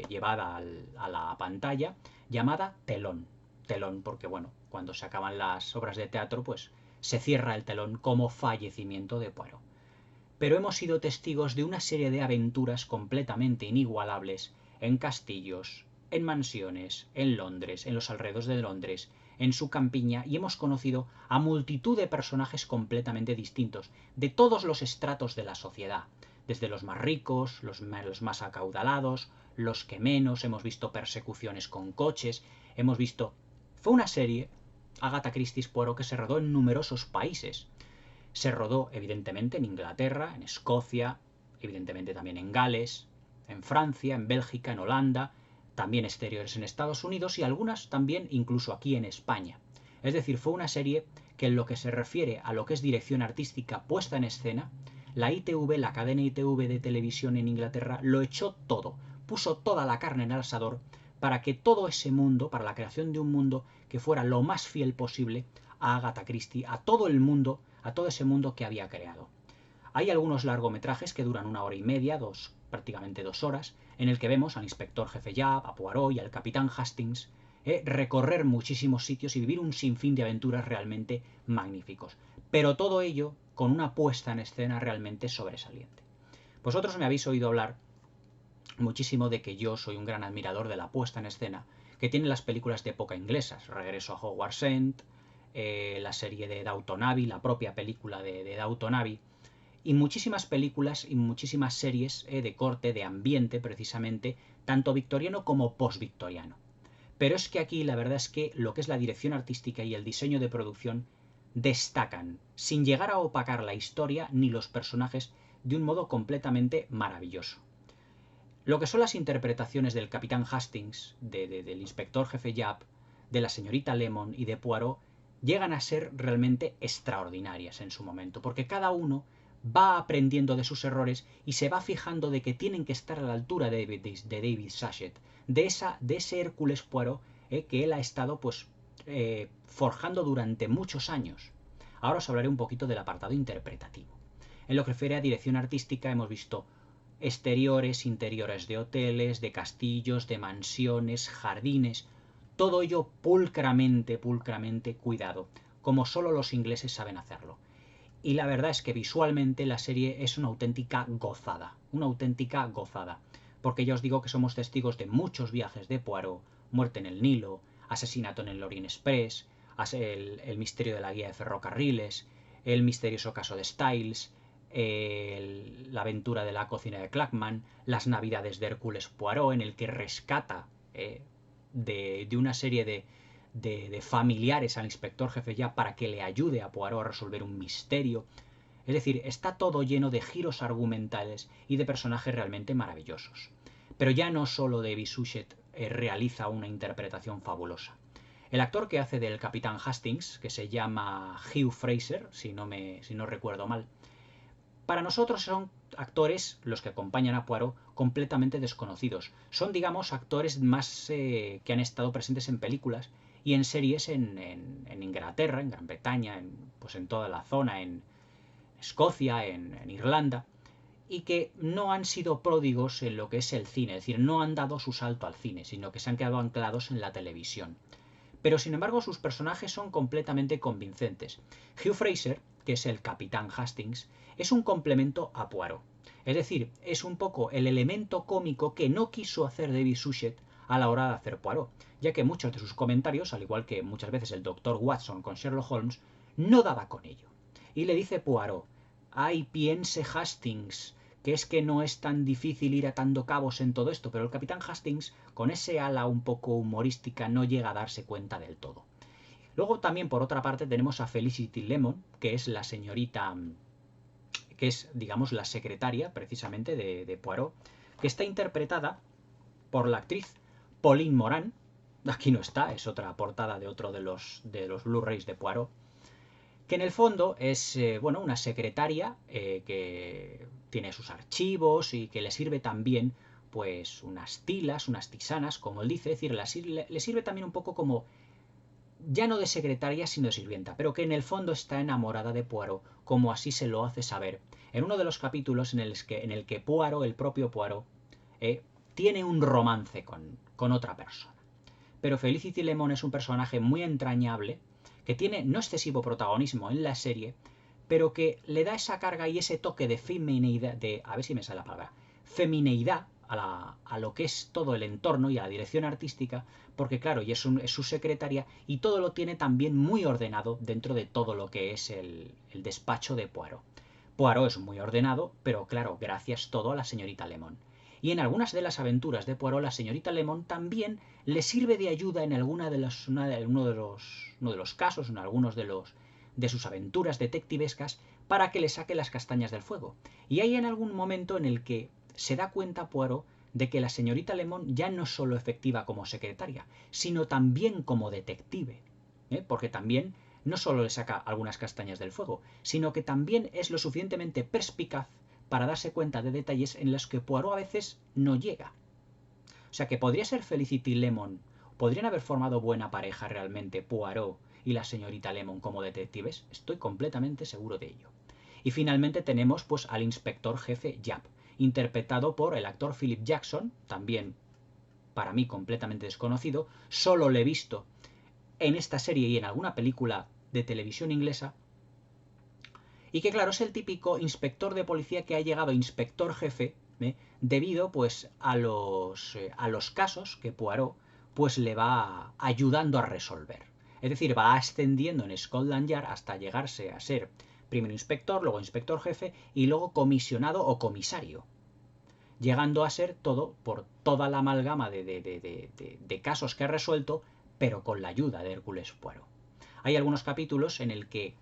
llevada a la pantalla, llamada Telón. Telón porque bueno, cuando se acaban las obras de teatro pues se cierra el telón como fallecimiento de Poirot. Pero hemos sido testigos de una serie de aventuras completamente inigualables en castillos, en mansiones, en Londres, en los alrededores de Londres, en su campiña, y hemos conocido a multitud de personajes completamente distintos, de todos los estratos de la sociedad, desde los más ricos, los más acaudalados, los que menos, hemos visto persecuciones con coches, hemos visto... Fue una serie, Agatha Christie's Poirot, que se rodó en numerosos países. Se rodó evidentemente en Inglaterra, en Escocia, evidentemente también en Gales, en Francia, en Bélgica, en Holanda, también exteriores en Estados Unidos y algunas también incluso aquí en España. Es decir, fue una serie que en lo que se refiere a lo que es dirección artística puesta en escena, la ITV, la cadena ITV de televisión en Inglaterra, lo echó todo, puso toda la carne en el asador para que todo ese mundo, para la creación de un mundo que fuera lo más fiel posible a Agatha Christie, a todo el mundo, a todo ese mundo que había creado. Hay algunos largometrajes que duran 1 hora y media, prácticamente 2 horas, en el que vemos al inspector jefe Japp, a Poirot y al capitán Hastings recorrer muchísimos sitios y vivir un sinfín de aventuras realmente magníficos. Pero todo ello con una puesta en escena realmente sobresaliente. Vosotros me habéis oído hablar muchísimo de que yo soy un gran admirador de la puesta en escena que tienen las películas de época inglesas. Regreso a Hogwarts End, la serie de Downton Abbey, la propia película de Downton Abbey, y muchísimas películas y muchísimas series de corte, de ambiente precisamente, tanto victoriano como postvictoriano. Pero es que aquí la verdad es que lo que es la dirección artística y el diseño de producción destacan, sin llegar a opacar la historia ni los personajes, de un modo completamente maravilloso. Lo que son las interpretaciones del capitán Hastings, del inspector jefe Japp, de la señorita Lemon y de Poirot, llegan a ser realmente extraordinarias en su momento, porque cada uno va aprendiendo de sus errores y se va fijando de que tienen que estar a la altura de David Suchet, de ese Hércules Poirot que él ha estado forjando durante muchos años. Ahora os hablaré un poquito del apartado interpretativo. En lo que refiere a dirección artística hemos visto exteriores, interiores de hoteles, de castillos, de mansiones, jardines, todo ello pulcramente cuidado, como solo los ingleses saben hacerlo. Y la verdad es que visualmente la serie es una auténtica gozada, porque ya os digo que somos testigos de muchos viajes de Poirot, muerte en el Nilo, asesinato en el Orient Express, el misterio de la guía de ferrocarriles, el misterioso caso de Styles, la aventura de la cocina de Clackman, las navidades de Hércules Poirot, en el que rescata de una serie de familiares al inspector jefe ya para que le ayude a Poirot a resolver un misterio. Es decir, está todo lleno de giros argumentales y de personajes realmente maravillosos. Pero ya no solo David Suchet realiza una interpretación fabulosa. El actor que hace del capitán Hastings, que se llama Hugh Fraser, si no recuerdo mal, para nosotros son actores, los que acompañan a Poirot, completamente desconocidos. Son, digamos, actores más que han estado presentes en películas y en series en Inglaterra, en Gran Bretaña, en toda la zona, en Escocia, en Irlanda, y que no han sido pródigos en lo que es el cine, es decir, no han dado su salto al cine, sino que se han quedado anclados en la televisión. Pero sin embargo sus personajes son completamente convincentes. Hugh Fraser, que es el capitán Hastings, es un complemento a Poirot. Es decir, es un poco el elemento cómico que no quiso hacer David Suchet a la hora de hacer Poirot, ya que muchos de sus comentarios, al igual que muchas veces el Dr. Watson con Sherlock Holmes, no daba con ello. Y le dice Poirot: ay, piense Hastings, que es que no es tan difícil ir atando cabos en todo esto, pero el capitán Hastings, con ese ala un poco humorística, no llega a darse cuenta del todo. Luego también, por otra parte, tenemos a Felicity Lemon, que es la señorita, que es, digamos, la secretaria, precisamente, de Poirot, que está interpretada por la actriz Pauline Moran. Aquí no está, es otra portada de otro de los Blu-rays de Poirot, que en el fondo es una secretaria que tiene sus archivos y que le sirve también pues unas tilas, unas tisanas, como él dice, es decir, le sirve también un poco como, ya no de secretaria sino de sirvienta, pero que en el fondo está enamorada de Poirot, como así se lo hace saber en uno de los capítulos en el que Poirot, el propio Poirot, tiene un romance con otra persona. Pero Felicity Lemon es un personaje muy entrañable, que tiene no excesivo protagonismo en la serie, pero que le da esa carga y ese toque de femineidad, a ver si me sale la palabra, femineidad a lo que es todo el entorno y a la dirección artística, porque claro, y es su secretaria y todo lo tiene también muy ordenado dentro de todo lo que es el despacho de Poirot. Poirot es muy ordenado, pero claro, gracias todo a la señorita Lemon. Y en algunas de las aventuras de Poirot, la señorita Lemon también le sirve de ayuda en uno de los casos, en algunos de sus aventuras detectivescas, para que le saque las castañas del fuego. Y hay en algún momento en el que se da cuenta Poirot de que la señorita Lemon ya no es solo efectiva como secretaria, sino también como detective. Porque también no solo le saca algunas castañas del fuego, sino que también es lo suficientemente perspicaz para darse cuenta de detalles en los que Poirot a veces no llega. O sea que podría ser Felicity Lemon, podrían haber formado buena pareja realmente Poirot y la señorita Lemon como detectives, estoy completamente seguro de ello. Y finalmente tenemos pues al inspector jefe Japp, interpretado por el actor Philip Jackson, también para mí completamente desconocido, solo lo he visto en esta serie y en alguna película de televisión inglesa, y que claro, es el típico inspector de policía que ha llegado a inspector jefe, debido pues a los casos que Poirot pues le va ayudando a resolver. Es decir, va ascendiendo en Scotland Yard hasta llegarse a ser primero inspector, luego inspector jefe y luego comisionado o comisario, llegando a ser todo por toda la amalgama de casos que ha resuelto, pero con la ayuda de Hércules Poirot. Hay algunos capítulos en el que,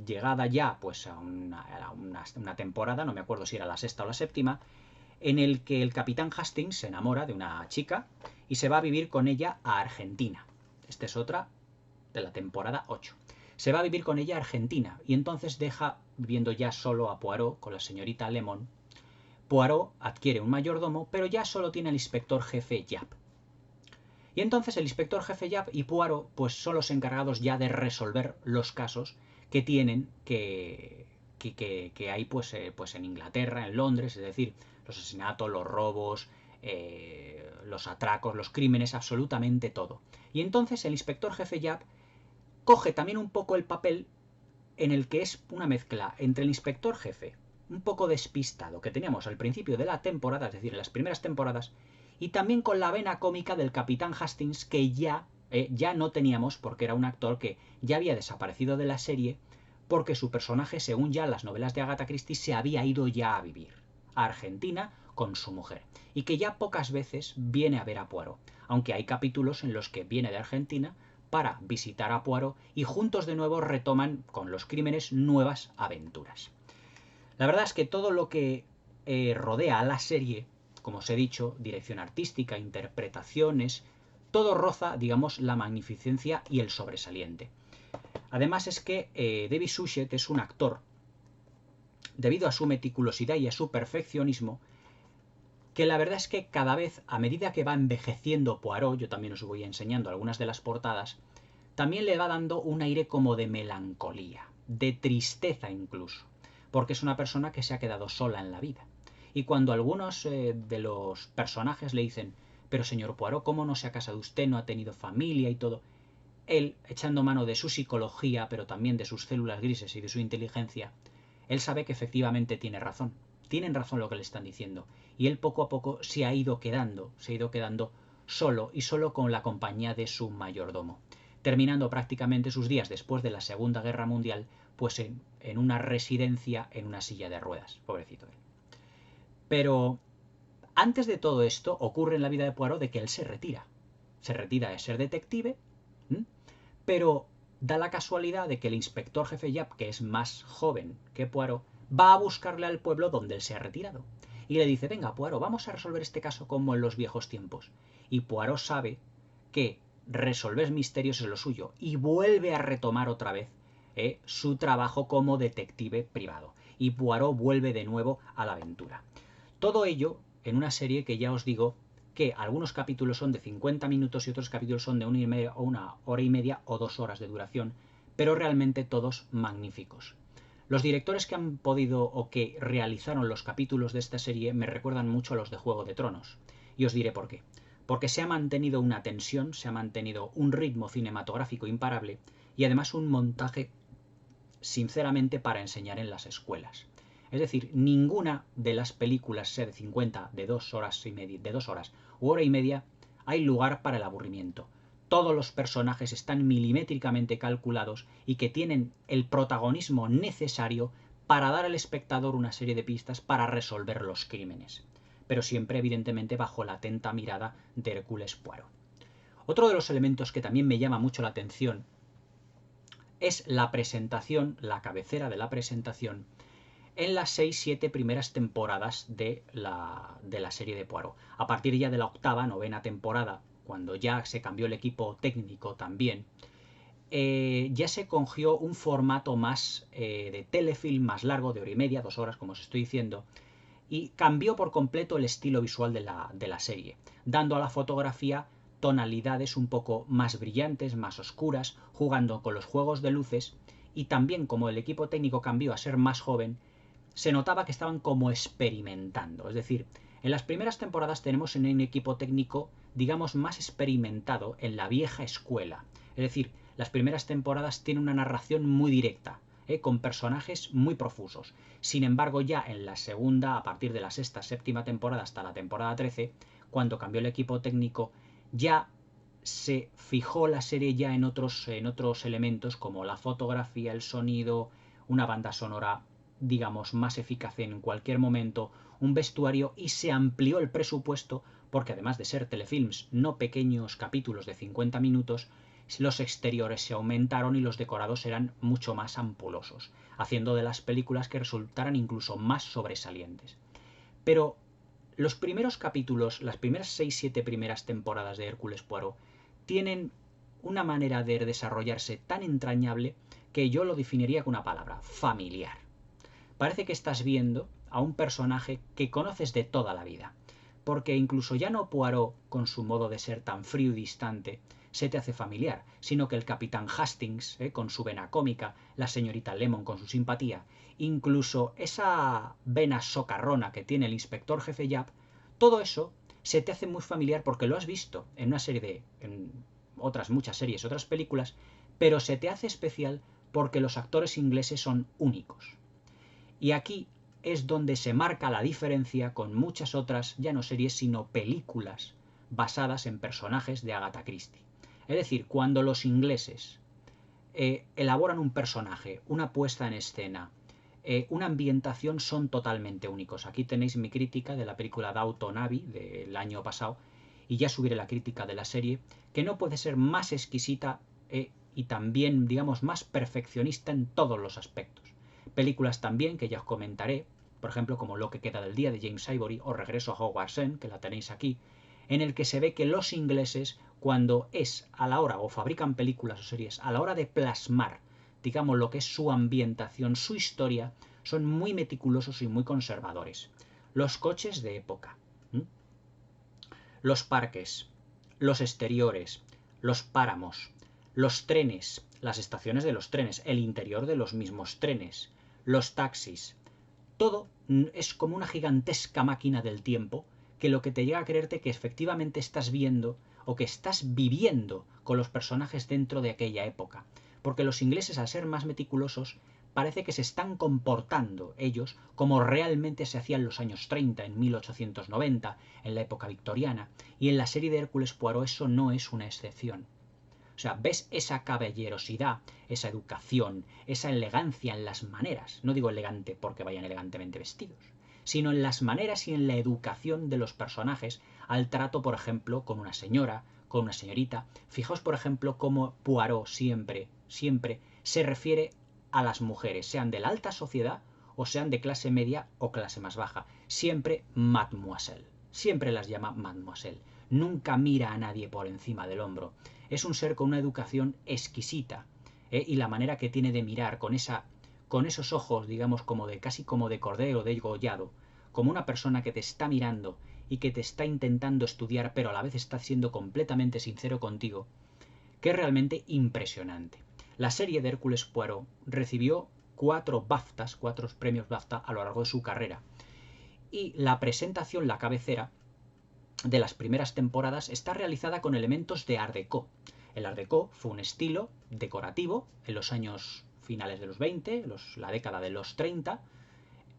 llegada ya pues a una temporada, no me acuerdo si era la sexta o la séptima, en el que el capitán Hastings se enamora de una chica y se va a vivir con ella a Argentina. Esta es otra de la temporada 8. Se va a vivir con ella a Argentina y entonces deja viviendo ya solo a Poirot con la señorita Lemon. Poirot adquiere un mayordomo, pero ya solo tiene el inspector jefe Japp. Y entonces el inspector jefe Japp y Poirot pues son los encargados ya de resolver los casos que tienen que hay pues en Inglaterra, en Londres, es decir, los asesinatos, los robos, los atracos, los crímenes, absolutamente todo. Y entonces el inspector jefe Japp coge también un poco el papel en el que es una mezcla entre el inspector jefe, un poco despistado, que teníamos al principio de la temporada, es decir, en las primeras temporadas, y también con la vena cómica del capitán Hastings, que ya no teníamos, porque era un actor que ya había desaparecido de la serie, porque su personaje, según ya las novelas de Agatha Christie, se había ido ya a vivir a Argentina con su mujer, y que ya pocas veces viene a ver a Poirot, aunque hay capítulos en los que viene de Argentina para visitar a Poirot y juntos de nuevo retoman con los crímenes nuevas aventuras. La verdad es que todo lo que rodea a la serie, como os he dicho, dirección artística, interpretaciones, todo roza, digamos, la magnificencia y el sobresaliente. Además es que David Suchet es un actor, debido a su meticulosidad y a su perfeccionismo, que la verdad es que cada vez, a medida que va envejeciendo Poirot, yo también os voy enseñando algunas de las portadas, también le va dando un aire como de melancolía, de tristeza incluso, porque es una persona que se ha quedado sola en la vida. Y cuando algunos de los personajes le dicen, pero señor Poirot, ¿cómo no se ha casado usted? ¿No ha tenido familia y todo? Él, echando mano de su psicología, pero también de sus células grises y de su inteligencia, él sabe que efectivamente tiene razón. Tienen razón lo que le están diciendo. Y él poco a poco se ha ido quedando solo y solo con la compañía de su mayordomo, terminando prácticamente sus días después de la Segunda Guerra Mundial pues en una residencia en una silla de ruedas. Pobrecito él. Pero antes de todo esto ocurre en la vida de Poirot de que él se retira. Se retira de ser detective, pero da la casualidad de que el inspector jefe Japp, que es más joven que Poirot, va a buscarle al pueblo donde él se ha retirado. Y le dice, venga Poirot, vamos a resolver este caso como en los viejos tiempos. Y Poirot sabe que resolver misterios es lo suyo y vuelve a retomar otra vez su trabajo como detective privado. Y Poirot vuelve de nuevo a la aventura. Todo ello en una serie que ya os digo que algunos capítulos son de 50 minutos y otros capítulos son de una hora y media o 2 horas de duración, pero realmente todos magníficos. Los directores que han podido o que realizaron los capítulos de esta serie me recuerdan mucho a los de Juego de Tronos. Y os diré por qué. Porque se ha mantenido una tensión, se ha mantenido un ritmo cinematográfico imparable y además un montaje sinceramente para enseñar en las escuelas. Es decir, ninguna de las películas, sea de 50, de 2 horas y media, de 2 horas u hora y media, hay lugar para el aburrimiento. Todos los personajes están milimétricamente calculados y que tienen el protagonismo necesario para dar al espectador una serie de pistas para resolver los crímenes. Pero siempre, evidentemente, bajo la atenta mirada de Hércules Poirot. Otro de los elementos que también me llama mucho la atención es la presentación, la cabecera de la presentación, en las 6-7 primeras temporadas de la serie de Poirot. A partir ya de la octava, novena temporada, cuando ya se cambió el equipo técnico también, ya se cogió un formato más de telefilm, más largo, de hora y media, 2 horas, como os estoy diciendo, y cambió por completo el estilo visual de la serie, dando a la fotografía tonalidades un poco más brillantes, más oscuras, jugando con los juegos de luces, y también como el equipo técnico cambió a ser más joven, se notaba que estaban como experimentando. Es decir, en las primeras temporadas tenemos en un equipo técnico, digamos, más experimentado en la vieja escuela. Es decir, las primeras temporadas tienen una narración muy directa, con personajes muy profusos. Sin embargo, ya en la segunda, a partir de la sexta, séptima temporada hasta la temporada 13, cuando cambió el equipo técnico, ya se fijó la serie ya en otros elementos como la fotografía, el sonido, una banda sonora, digamos, más eficaz en cualquier momento, un vestuario, y se amplió el presupuesto porque además de ser telefilms, no pequeños capítulos de 50 minutos, los exteriores se aumentaron y los decorados eran mucho más ampulosos, haciendo de las películas que resultaran incluso más sobresalientes. Pero los primeros capítulos, las primeras 6-7 primeras temporadas de Hércules Poirot, tienen una manera de desarrollarse tan entrañable que yo lo definiría con una palabra: familiar. Parece que estás viendo a un personaje que conoces de toda la vida, porque incluso ya no Poirot, con su modo de ser tan frío y distante, se te hace familiar, sino que el capitán Hastings, con su vena cómica, la señorita Lemon con su simpatía, incluso esa vena socarrona que tiene el inspector jefe Japp, todo eso se te hace muy familiar porque lo has visto en una serie en otras muchas series, otras películas, pero se te hace especial porque los actores ingleses son únicos. Y aquí es donde se marca la diferencia con muchas otras, ya no series, sino películas basadas en personajes de Agatha Christie. Es decir, cuando los ingleses elaboran un personaje, una puesta en escena, una ambientación, son totalmente únicos. Aquí tenéis mi crítica de la película Downton Abbey del año pasado, y ya subiré la crítica de la serie, que no puede ser más exquisita y también, digamos, más perfeccionista en todos los aspectos. Películas también que ya os comentaré, por ejemplo, como Lo que queda del día de James Ivory o Regreso a Hogwarts End, que la tenéis aquí, en el que se ve que los ingleses, cuando es a la hora, o fabrican películas o series, a la hora de plasmar, digamos, lo que es su ambientación, su historia, son muy meticulosos y muy conservadores. Los coches de época, los parques, los exteriores, los páramos, los trenes, las estaciones de los trenes, el interior de los mismos trenes, los taxis, todo es como una gigantesca máquina del tiempo que lo que te llega a creerte que efectivamente estás viendo o que estás viviendo con los personajes dentro de aquella época. Porque los ingleses, al ser más meticulosos, parece que se están comportando ellos como realmente se hacía en los años 30, en 1890, en la época victoriana, y en la serie de Hércules Poirot eso no es una excepción. O sea, ves esa caballerosidad, esa educación, esa elegancia en las maneras. No digo elegante porque vayan elegantemente vestidos, sino en las maneras y en la educación de los personajes al trato, por ejemplo, con una señora, con una señorita. Fijaos, por ejemplo, cómo Poirot siempre se refiere a las mujeres, sean de la alta sociedad o sean de clase media o clase más baja. Siempre mademoiselle. Siempre las llama mademoiselle. Nunca mira a nadie por encima del hombro. Es un ser con una educación exquisita, y la manera que tiene de mirar con esos ojos, digamos, casi como de cordero degollado, como una persona que te está mirando y que te está intentando estudiar, pero a la vez está siendo completamente sincero contigo, que es realmente impresionante. La serie de Hércules Poirot recibió 4 BAFTAs, 4 premios BAFTA a lo largo de su carrera, y la presentación, la cabecera de las primeras temporadas, está realizada con elementos de Art Deco. El Art Deco fue un estilo decorativo en los años finales de los 20, la década de los 30,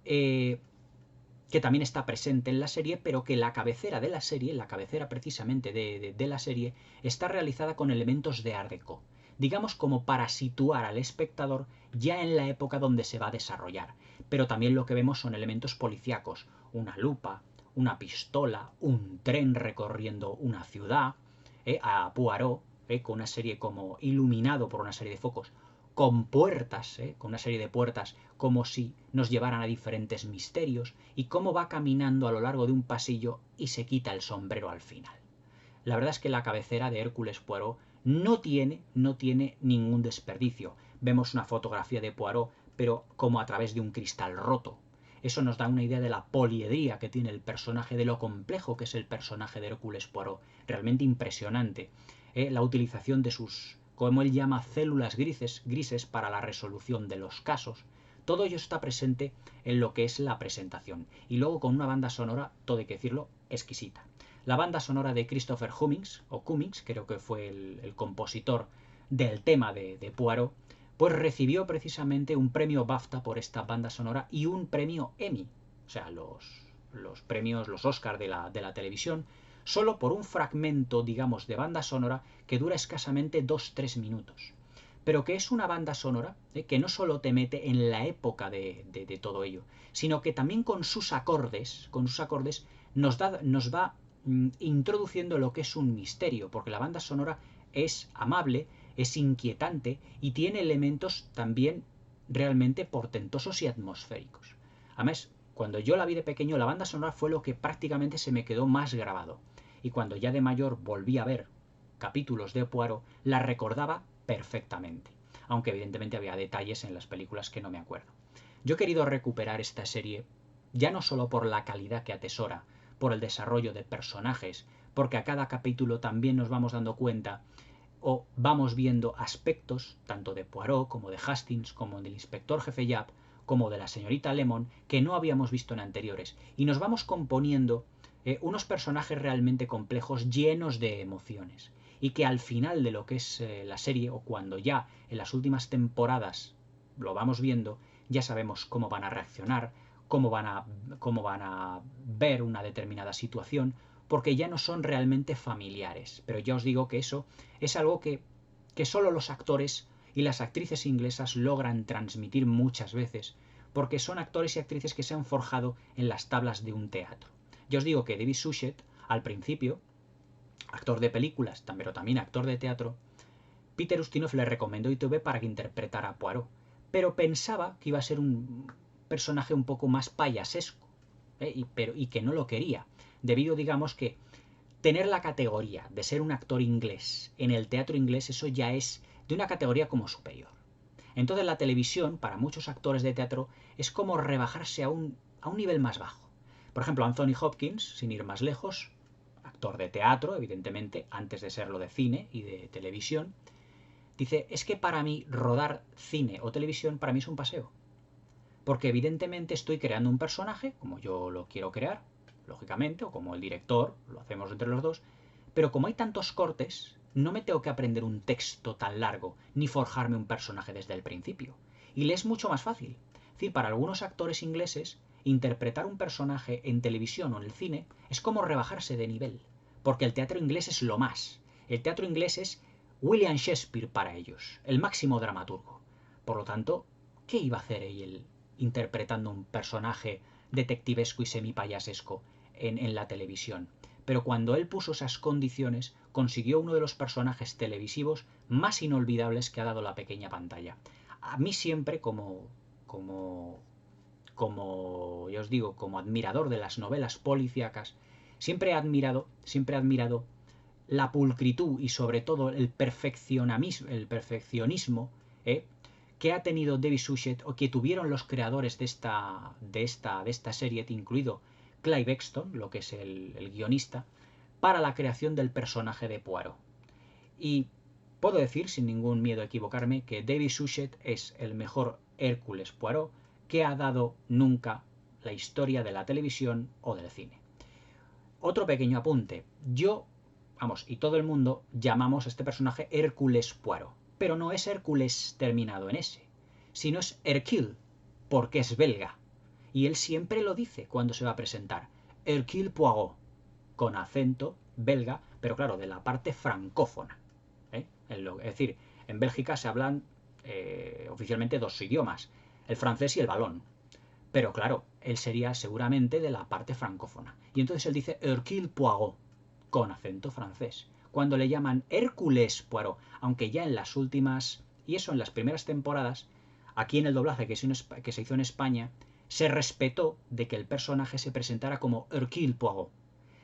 que también está presente en la serie, pero que la cabecera de la serie, la cabecera precisamente de la serie, está realizada con elementos de Art Deco, digamos como para situar al espectador ya en la época donde se va a desarrollar. Pero también lo que vemos son elementos policíacos, una lupa, una pistola, un tren recorriendo una ciudad, a Poirot, con una serie como iluminado por una serie de focos, con puertas, con una serie de puertas, como si nos llevaran a diferentes misterios, y cómo va caminando a lo largo de un pasillo y se quita el sombrero al final. La verdad es que la cabecera de Hércules Poirot no tiene ningún desperdicio. Vemos una fotografía de Poirot, pero como a través de un cristal roto. Eso nos da una idea de la poliedría que tiene el personaje, de lo complejo que es el personaje de Hércules Poirot. Realmente impresionante. La utilización de sus, como él llama, células grises para la resolución de los casos. Todo ello está presente en lo que es la presentación. Y luego con una banda sonora, todo hay que decirlo, exquisita. La banda sonora de Christopher Cummings, creo que fue el compositor del tema de Poirot, pues recibió precisamente un premio BAFTA por esta banda sonora y un premio Emmy, o sea, los premios, los Oscars de la televisión, solo por un fragmento, digamos, de banda sonora que dura escasamente 2-3 minutos. Pero que es una banda sonora que no solo te mete en la época de todo ello, sino que también con sus acordes nos va introduciendo lo que es un misterio, porque la banda sonora es amable, es inquietante y tiene elementos también realmente portentosos y atmosféricos. Además, cuando yo la vi de pequeño, la banda sonora fue lo que prácticamente se me quedó más grabado. Y cuando ya de mayor volví a ver capítulos de Poirot, la recordaba perfectamente. Aunque evidentemente había detalles en las películas que no me acuerdo. Yo he querido recuperar esta serie ya no solo por la calidad que atesora, por el desarrollo de personajes, porque a cada capítulo también nos vamos dando cuenta o vamos viendo aspectos tanto de Poirot como de Hastings, como del inspector jefe Japp, como de la señorita Lemon, que no habíamos visto en anteriores. Y nos vamos componiendo unos personajes realmente complejos, llenos de emociones. Y que al final de lo que es la serie, o cuando ya en las últimas temporadas lo vamos viendo, ya sabemos cómo van a reaccionar, cómo van a ver una determinada situación, porque ya no son realmente familiares. Pero ya os digo que eso es algo que solo los actores y las actrices inglesas logran transmitir muchas veces, porque son actores y actrices que se han forjado en las tablas de un teatro. Ya os digo que David Suchet, al principio, actor de películas, pero también actor de teatro, Peter Ustinov le recomendó ITV para que interpretara a Poirot, pero pensaba que iba a ser un personaje un poco más payasesco, y que no lo quería, debido, digamos, que tener la categoría de ser un actor inglés en el teatro inglés, eso ya es de una categoría como superior. Entonces la televisión, para muchos actores de teatro, es como rebajarse a un nivel más bajo. Por ejemplo, Anthony Hopkins, sin ir más lejos, actor de teatro, evidentemente, antes de serlo de cine y de televisión, dice, es que para mí rodar cine o televisión para mí es un paseo. Porque evidentemente estoy creando un personaje, como yo lo quiero crear, lógicamente, o como el director, lo hacemos entre los dos, pero como hay tantos cortes, no me tengo que aprender un texto tan largo, ni forjarme un personaje desde el principio. Y le es mucho más fácil. Es decir, para algunos actores ingleses, interpretar un personaje en televisión o en el cine es como rebajarse de nivel, porque el teatro inglés es lo más. El teatro inglés es William Shakespeare para ellos, el máximo dramaturgo. Por lo tanto, ¿qué iba a hacer él interpretando un personaje detectivesco y semipayasesco en la televisión? Pero cuando él puso esas condiciones, consiguió uno de los personajes televisivos más inolvidables que ha dado la pequeña pantalla. A mí siempre, como ya os digo, como admirador de las novelas policíacas, siempre he admirado la pulcritud y sobre todo el perfeccionismo que ha tenido David Suchet o que tuvieron los creadores de esta serie, incluido Clive Exton, lo que es el guionista, para la creación del personaje de Poirot. Y puedo decir, sin ningún miedo a equivocarme, que David Suchet es el mejor Hércules Poirot que ha dado nunca la historia de la televisión o del cine. Otro pequeño apunte. Y todo el mundo llamamos a este personaje Hércules Poirot, pero no es Hércules terminado en S, sino es Hercule, porque es belga. Y él siempre lo dice cuando se va a presentar, Hercule Poirot, con acento belga, pero claro, de la parte francófona. Es decir, en Bélgica se hablan oficialmente dos idiomas, el francés y el valón. Pero claro, él sería seguramente de la parte francófona. Y entonces él dice Hercule Poirot, con acento francés. Cuando le llaman Hércules Poirot, aunque ya en las últimas, y eso en las primeras temporadas, aquí en el doblaje que se hizo en España, se respetó de que el personaje se presentara como Hercule Poirot.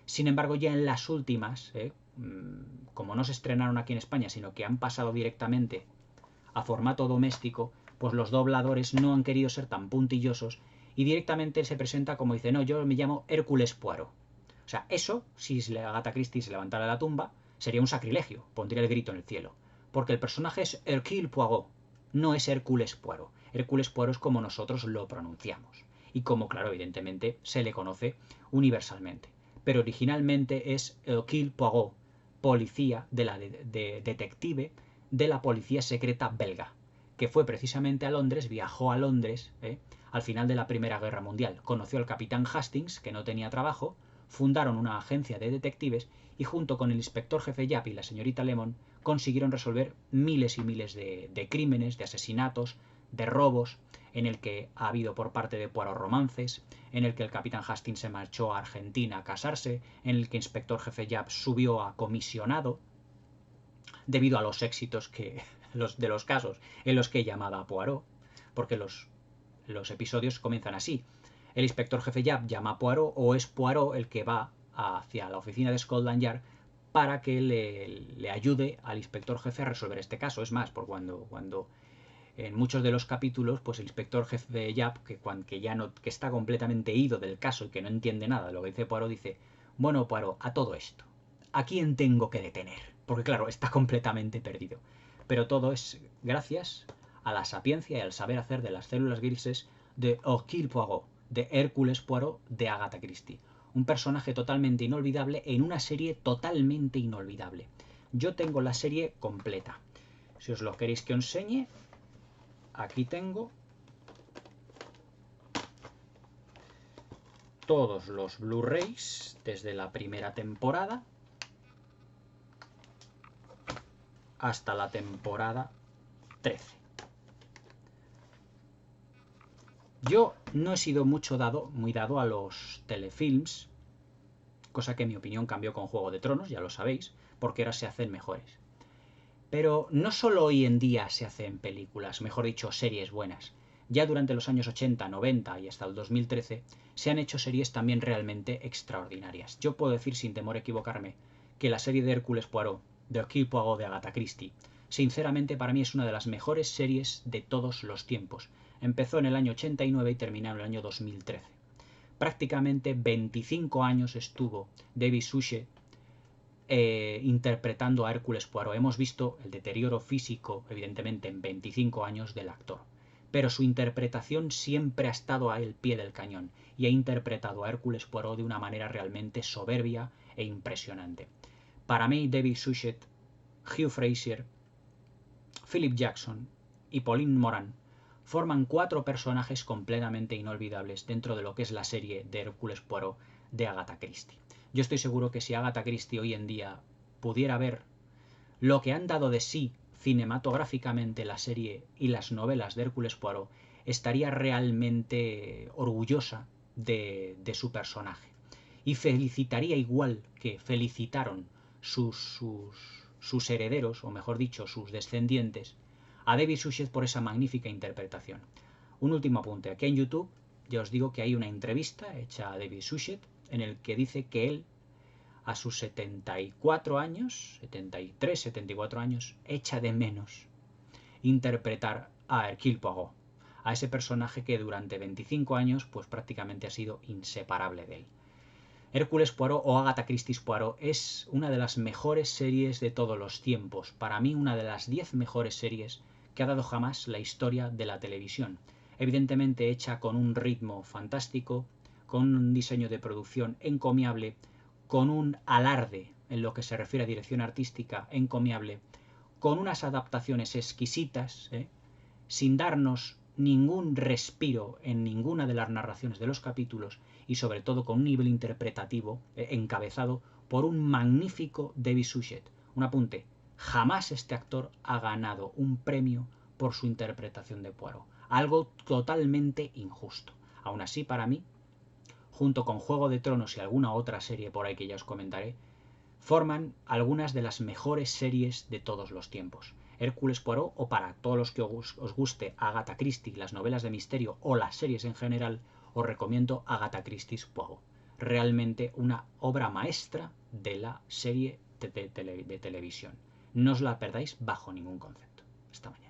Sin embargo, ya en las últimas, como no se estrenaron aquí en España, sino que han pasado directamente a formato doméstico, pues los dobladores no han querido ser tan puntillosos y directamente se presenta como dice, no, yo me llamo Hércules Poirot. O sea, eso, si Agatha Christie se levantara de la tumba, sería un sacrilegio, pondría el grito en el cielo. Porque el personaje es Hercule Poirot, no es Hércules Poirot. Hércules Poirot es como nosotros lo pronunciamos y como, claro, evidentemente se le conoce universalmente. Pero originalmente es Hercule Poirot, policía de detective de la policía secreta belga, que fue precisamente a Londres, viajó a Londres al final de la Primera Guerra Mundial. Conoció al capitán Hastings, que no tenía trabajo, fundaron una agencia de detectives y junto con el inspector jefe Japp y la señorita Lemon consiguieron resolver miles y miles de crímenes, de asesinatos, de robos, en el que ha habido por parte de Poirot romances, en el que el capitán Hastings se marchó a Argentina a casarse, en el que el inspector jefe Japp subió a comisionado, debido a los éxitos de los casos en los que llamaba a Poirot, porque los episodios comienzan así. El inspector jefe Japp llama a Poirot o es Poirot el que va hacia la oficina de Scotland Yard para que le ayude al inspector jefe a resolver este caso. Es más, por cuando en muchos de los capítulos, pues el inspector jefe Japp, que está completamente ido del caso y que no entiende nada de lo que dice Poirot, dice: bueno, Poirot, a todo esto, ¿a quién tengo que detener? Porque claro, está completamente perdido. Pero todo es gracias a la sapiencia y al saber hacer de las células grises de Hercule Poirot, de Hércules Poirot, de Agatha Christie. Un personaje totalmente inolvidable en una serie totalmente inolvidable. Yo tengo la serie completa. Si os lo queréis que os enseñe, aquí tengo todos los Blu-rays desde la primera temporada hasta la temporada 13. Yo no he sido muy dado a los telefilms, cosa que en mi opinión cambió con Juego de Tronos, ya lo sabéis, porque ahora se hacen mejores. Pero no solo hoy en día se hacen películas, mejor dicho, series buenas. Ya durante los años 80, 90 y hasta el 2013 se han hecho series también realmente extraordinarias. Yo puedo decir sin temor a equivocarme que la serie de Hércules Poirot, de Hercule Poirot de Agatha Christie, sinceramente para mí es una de las mejores series de todos los tiempos. Empezó en el año 89 y terminó en el año 2013. Prácticamente 25 años estuvo David Suchet interpretando a Hércules Poirot. Hemos visto el deterioro físico, evidentemente, en 25 años del actor. Pero su interpretación siempre ha estado al pie del cañón y ha interpretado a Hércules Poirot de una manera realmente soberbia e impresionante. Para mí, David Suchet, Hugh Fraser, Philip Jackson y Pauline Moran forman 4 personajes completamente inolvidables dentro de lo que es la serie de Hércules Poirot de Agatha Christie. Yo estoy seguro que si Agatha Christie hoy en día pudiera ver lo que han dado de sí cinematográficamente la serie y las novelas de Hércules Poirot, estaría realmente orgullosa de su personaje. Y felicitaría igual que felicitaron sus herederos, o mejor dicho, sus descendientes, a David Suchet por esa magnífica interpretación. Un último apunte. Aquí en YouTube ya os digo que hay una entrevista hecha a David Suchet en el que dice que él, a sus 74 años, 73, 74 años, echa de menos interpretar a Hercule Poirot, a ese personaje que durante 25 años pues prácticamente ha sido inseparable de él. Hércules Poirot o Agatha Christie's Poirot es una de las mejores series de todos los tiempos. Para mí, una de las 10 mejores series que ha dado jamás la historia de la televisión. Evidentemente hecha con un ritmo fantástico, con un diseño de producción encomiable, con un alarde en lo que se refiere a dirección artística encomiable, con unas adaptaciones exquisitas, sin darnos ningún respiro en ninguna de las narraciones de los capítulos y sobre todo con un nivel interpretativo encabezado por un magnífico David Suchet. Un apunte: jamás este actor ha ganado un premio por su interpretación de Poirot. Algo totalmente injusto. Aún así, para mí, junto con Juego de Tronos y alguna otra serie por ahí que ya os comentaré, forman algunas de las mejores series de todos los tiempos. Hércules Poirot, o para todos los que os guste Agatha Christie, las novelas de misterio o las series en general, os recomiendo Agatha Christie's Poirot. Realmente una obra maestra de la serie de televisión. No os la perdáis bajo ningún concepto. Hasta mañana.